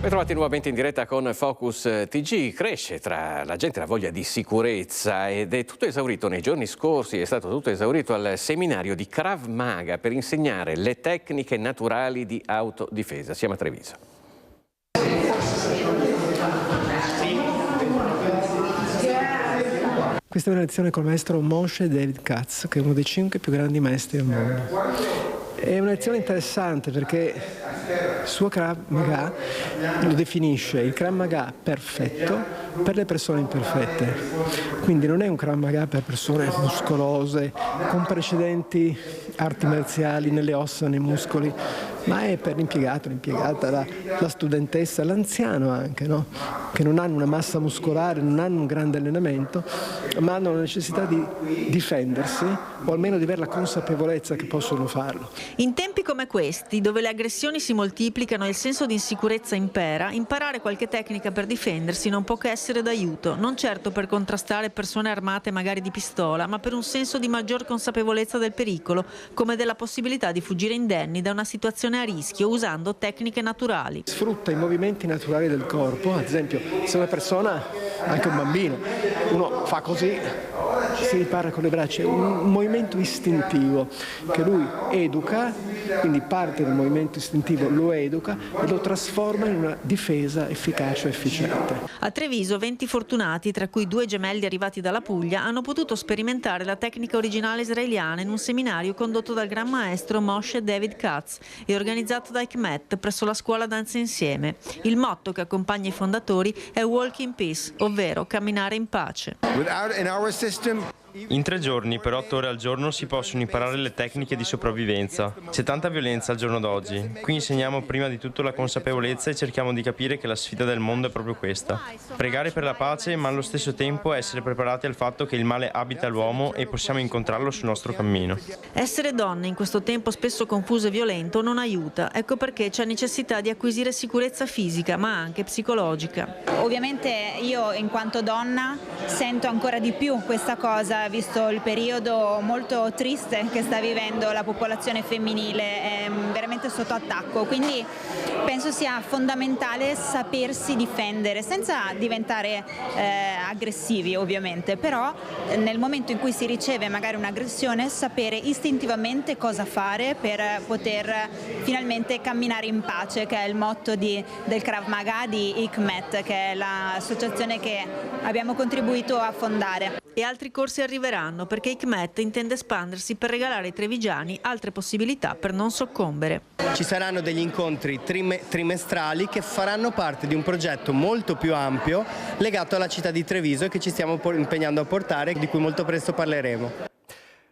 Ritrovati nuovamente in diretta con Focus TG. Cresce tra la gente la voglia di sicurezza ed è tutto esaurito nei giorni scorsi, è stato tutto esaurito al seminario di Krav Maga per insegnare le tecniche naturali di autodifesa. Siamo a Treviso. Questa è una lezione col maestro Moshe David Katz, che è uno dei 5 più grandi maestri al mondo. È una lezione interessante perché il suo Krav Maga lo definisce il Krav Maga perfetto per le persone imperfette. Quindi non è un Krav Maga per persone muscolose, con precedenti arti marziali nelle ossa, nei muscoli, ma è per l'impiegato, l'impiegata, la studentessa, l'anziano anche, no? Che non hanno una massa muscolare, non hanno un grande allenamento, ma hanno la necessità di difendersi o almeno di avere la consapevolezza che possono farlo. In tempi come questi, dove le aggressioni si moltiplicano e il senso di insicurezza impera, imparare qualche tecnica per difendersi non può che essere d'aiuto, non certo per contrastare persone armate magari di pistola, ma per un senso di maggior consapevolezza del pericolo, come della possibilità di fuggire indenni da una situazione a rischio usando tecniche naturali. Sfrutta i movimenti naturali del corpo, ad esempio se una persona, anche un bambino, uno fa così, si ripara con le braccia, è un movimento istintivo che lui educa, quindi parte del movimento istintivo lo educa e lo trasforma in una difesa efficace e efficiente. A Treviso 20 fortunati, tra cui 2 gemelli arrivati dalla Puglia, hanno potuto sperimentare la tecnica originale israeliana in un seminario condotto dal gran maestro Moshe David Katz e organizzato da ICMET presso la scuola Danza Insieme. Il motto che accompagna i fondatori è Walk in Peace, ovvero camminare in pace. In 3 giorni, per 8 ore al giorno, si possono imparare le tecniche di sopravvivenza. C'è tanta violenza al giorno d'oggi. Qui insegniamo prima di tutto la consapevolezza e cerchiamo di capire che la sfida del mondo è proprio questa. Pregare per la pace, ma allo stesso tempo essere preparati al fatto che il male abita l'uomo e possiamo incontrarlo sul nostro cammino. Essere donne in questo tempo spesso confuso e violento non aiuta. Ecco perché c'è necessità di acquisire sicurezza fisica, ma anche psicologica. Ovviamente io, in quanto donna, sento ancora di più questa cosa, visto il periodo molto triste che sta vivendo la popolazione femminile, è veramente sotto attacco, quindi penso sia fondamentale sapersi difendere senza diventare aggressivi ovviamente, però nel momento in cui si riceve magari un'aggressione sapere istintivamente cosa fare per poter finalmente camminare in pace, che è il motto del Krav Maga di Hikmet, che è l'associazione che abbiamo contribuito a fondare. E altri corsi arriveranno perché Hikmet intende espandersi per regalare ai trevigiani altre possibilità per non soccombere. Ci saranno degli incontri trimestrali che faranno parte di un progetto molto più ampio legato alla città di Treviso e che ci stiamo impegnando a portare, di cui molto presto parleremo.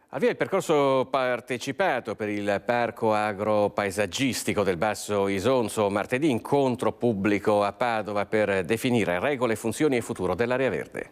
Avvia il percorso partecipato per il Parco Agropaesaggistico del Basso Isonzo. Martedì incontro pubblico a Padova per definire regole, funzioni e futuro dell'area verde.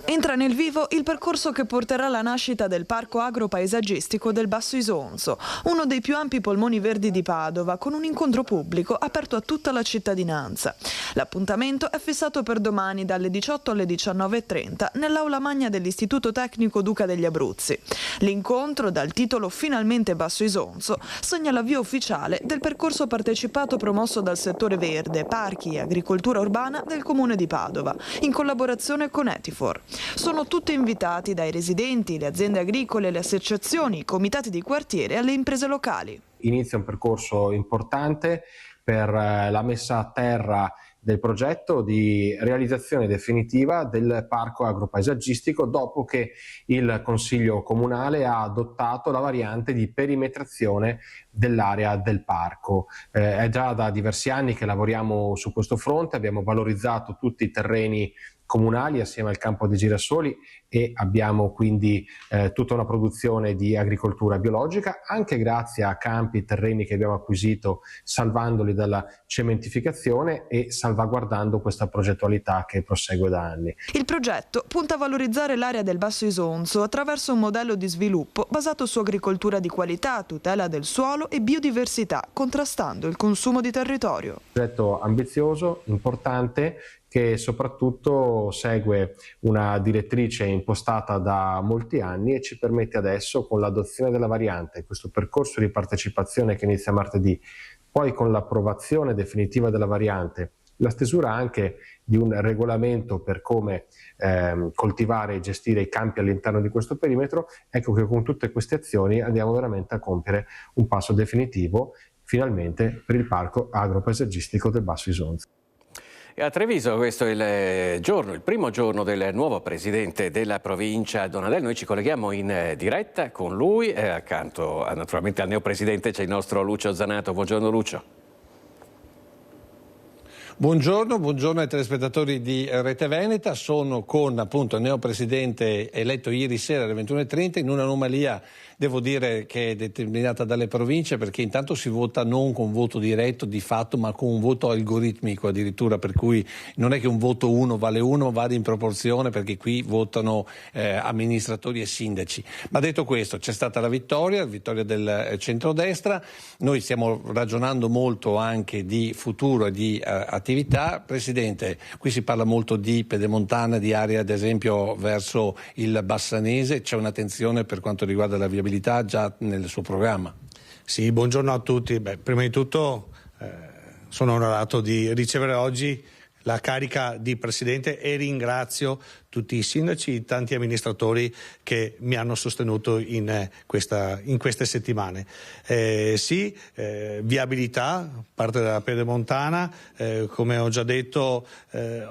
Entra nel vivo il percorso che porterà alla nascita del Parco Agropaesaggistico del Basso Isonzo, uno dei più ampi polmoni verdi di Padova, con un incontro pubblico aperto a tutta la cittadinanza. L'appuntamento è fissato per domani dalle 18 alle 19:30 nell'aula magna dell'Istituto Tecnico Duca degli Abruzzi. L'incontro, dal titolo Finalmente Basso Isonzo, segna l'avvio ufficiale del percorso partecipato promosso dal settore verde, parchi e agricoltura urbana del Comune di Padova, in collaborazione con Etifor. Sono tutti invitati dai residenti, le aziende agricole, le associazioni, i comitati di quartiere e alle imprese locali. Inizia un percorso importante per la messa a terra del progetto di realizzazione definitiva del parco agropaesaggistico dopo che il Consiglio Comunale ha adottato la variante di perimetrazione dell'area del parco. È già da diversi anni che lavoriamo su questo fronte, abbiamo valorizzato tutti i terreni comunali assieme al campo dei girasoli e abbiamo quindi tutta una produzione di agricoltura biologica anche grazie a campi e terreni che abbiamo acquisito salvandoli dalla cementificazione e salvaguardando questa progettualità che prosegue da anni. Il progetto punta a valorizzare l'area del Basso Isonzo attraverso un modello di sviluppo basato su agricoltura di qualità, tutela del suolo e biodiversità, contrastando il consumo di territorio. Un progetto ambizioso, importante, che soprattutto segue una direttrice impostata da molti anni e ci permette adesso, con l'adozione della variante, questo percorso di partecipazione che inizia martedì, poi con l'approvazione definitiva della variante, la stesura anche di un regolamento per come coltivare e gestire i campi all'interno di questo perimetro, ecco che con tutte queste azioni andiamo veramente a compiere un passo definitivo, finalmente, per il Parco Agropaesaggistico del Basso Isonzo. E a Treviso questo è il primo giorno del nuovo presidente della provincia Donadel. Noi ci colleghiamo in diretta con lui e accanto naturalmente al neopresidente c'è il nostro Lucio Zanato. Buongiorno Lucio. Buongiorno ai telespettatori di Rete Veneta. Sono con appunto il neopresidente eletto ieri sera alle 21:30 in un'anomalia, devo dire, che è determinata dalle province, perché intanto si vota non con voto diretto di fatto ma con un voto algoritmico addirittura, per cui non è che un voto uno vale uno, vale in proporzione, perché qui votano amministratori e sindaci. Ma detto questo, c'è stata la vittoria del centrodestra. Noi stiamo ragionando molto anche di futuro e di attività. Presidente, qui si parla molto di pedemontana, di area ad esempio verso il Bassanese, c'è un'attenzione per quanto riguarda la viabilità già nel suo programma? Sì, buongiorno a tutti. Prima di tutto sono onorato di ricevere oggi la carica di Presidente e ringrazio tutti i sindaci, tanti amministratori che mi hanno sostenuto in queste settimane. Viabilità, parte della pedemontana, come ho già detto,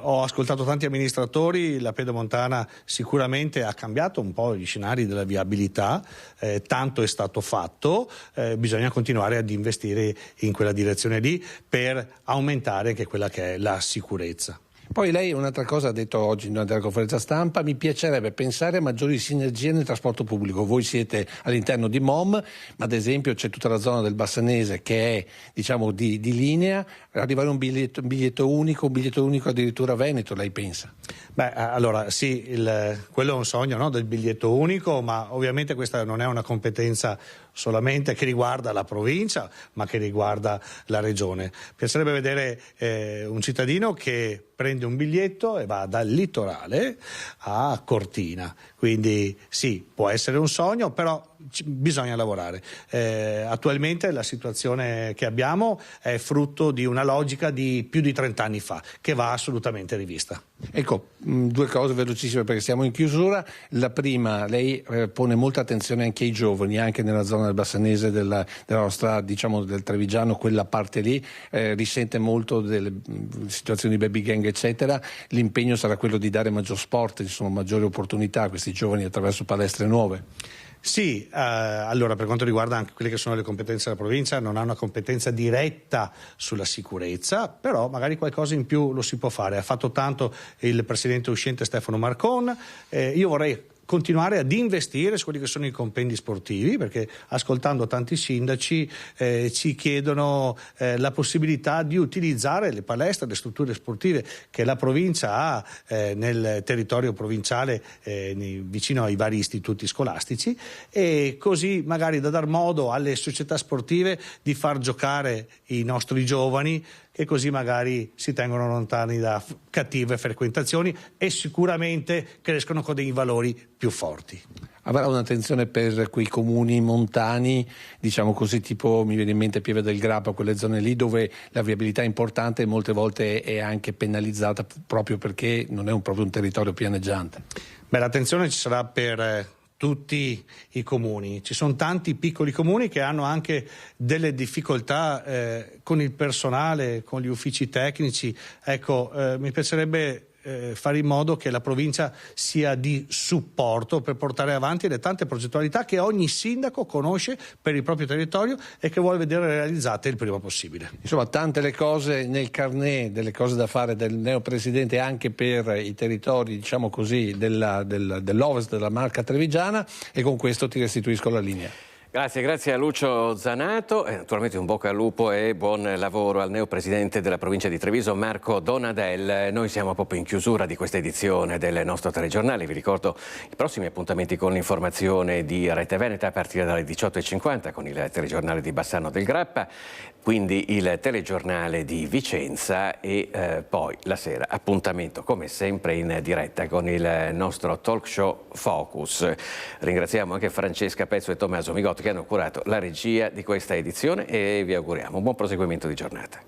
ho ascoltato tanti amministratori, la pedemontana sicuramente ha cambiato un po' gli scenari della viabilità, tanto è stato fatto, bisogna continuare ad investire in quella direzione lì per aumentare anche quella che è la sicurezza. Poi lei un'altra cosa ha detto oggi in una conferenza stampa: mi piacerebbe pensare a maggiori sinergie nel trasporto pubblico. Voi siete all'interno di MOM, ma ad esempio c'è tutta la zona del Bassanese che è, diciamo, di linea. Arrivare a un biglietto unico addirittura Veneto, lei pensa? Allora sì, quello è un sogno, no, del biglietto unico, ma ovviamente questa non è una competenza solamente che riguarda la provincia, ma che riguarda la regione. Piacerebbe vedere un cittadino che prende un biglietto e va dal litorale a Cortina, quindi sì, può essere un sogno, però bisogna lavorare. Attualmente la situazione che abbiamo è frutto di una logica di più di 30 anni fa, che va assolutamente rivista. Ecco, due cose velocissime perché siamo in chiusura. La prima, lei pone molta attenzione anche ai giovani, anche nella zona del Bassanese, della nostra, diciamo, del Trevigiano, quella parte lì, risente molto delle situazioni di baby gang eccetera. L'impegno sarà quello di dare maggior sport, insomma maggiori opportunità a questi giovani attraverso palestre nuove. Sì, allora per quanto riguarda anche quelle che sono le competenze della provincia, non ha una competenza diretta sulla sicurezza, però magari qualcosa in più lo si può fare. Ha fatto tanto il presidente uscente Stefano Marcon, io vorrei continuare ad investire su quelli che sono i compendi sportivi, perché ascoltando tanti sindaci ci chiedono la possibilità di utilizzare le palestre, le strutture sportive che la provincia ha nel territorio provinciale vicino ai vari istituti scolastici, e così magari da dar modo alle società sportive di far giocare i nostri giovani, che così magari si tengono lontani da cattive frequentazioni e sicuramente crescono con dei valori più forti. Avrà un'attenzione per quei comuni montani, diciamo così, tipo mi viene in mente Pieve del Grappa, quelle zone lì dove la viabilità è importante e molte volte è anche penalizzata proprio perché non è proprio un territorio pianeggiante. Beh, l'attenzione ci sarà per tutti i comuni. Ci sono tanti piccoli comuni che hanno anche delle difficoltà con il personale, con gli uffici tecnici. Ecco, mi piacerebbe fare in modo che la provincia sia di supporto per portare avanti le tante progettualità che ogni sindaco conosce per il proprio territorio e che vuole vedere realizzate il prima possibile. Insomma, tante le cose nel carnet, delle cose da fare del neopresidente anche per i territori, diciamo così, dell'ovest della Marca Trevigiana, e con questo ti restituisco la linea. Grazie a Lucio Zanato e naturalmente un bocca al lupo e buon lavoro al neopresidente della provincia di Treviso Marco Donadel. Noi siamo proprio in chiusura di questa edizione del nostro telegiornale. Vi ricordo i prossimi appuntamenti con l'informazione di Rete Veneta a partire dalle 18:50 con il telegiornale di Bassano del Grappa, quindi il telegiornale di Vicenza e poi la sera appuntamento come sempre in diretta con il nostro talk show Focus. Ringraziamo anche Francesca Pezzo e Tommaso Migotti che hanno curato la regia di questa edizione e vi auguriamo un buon proseguimento di giornata.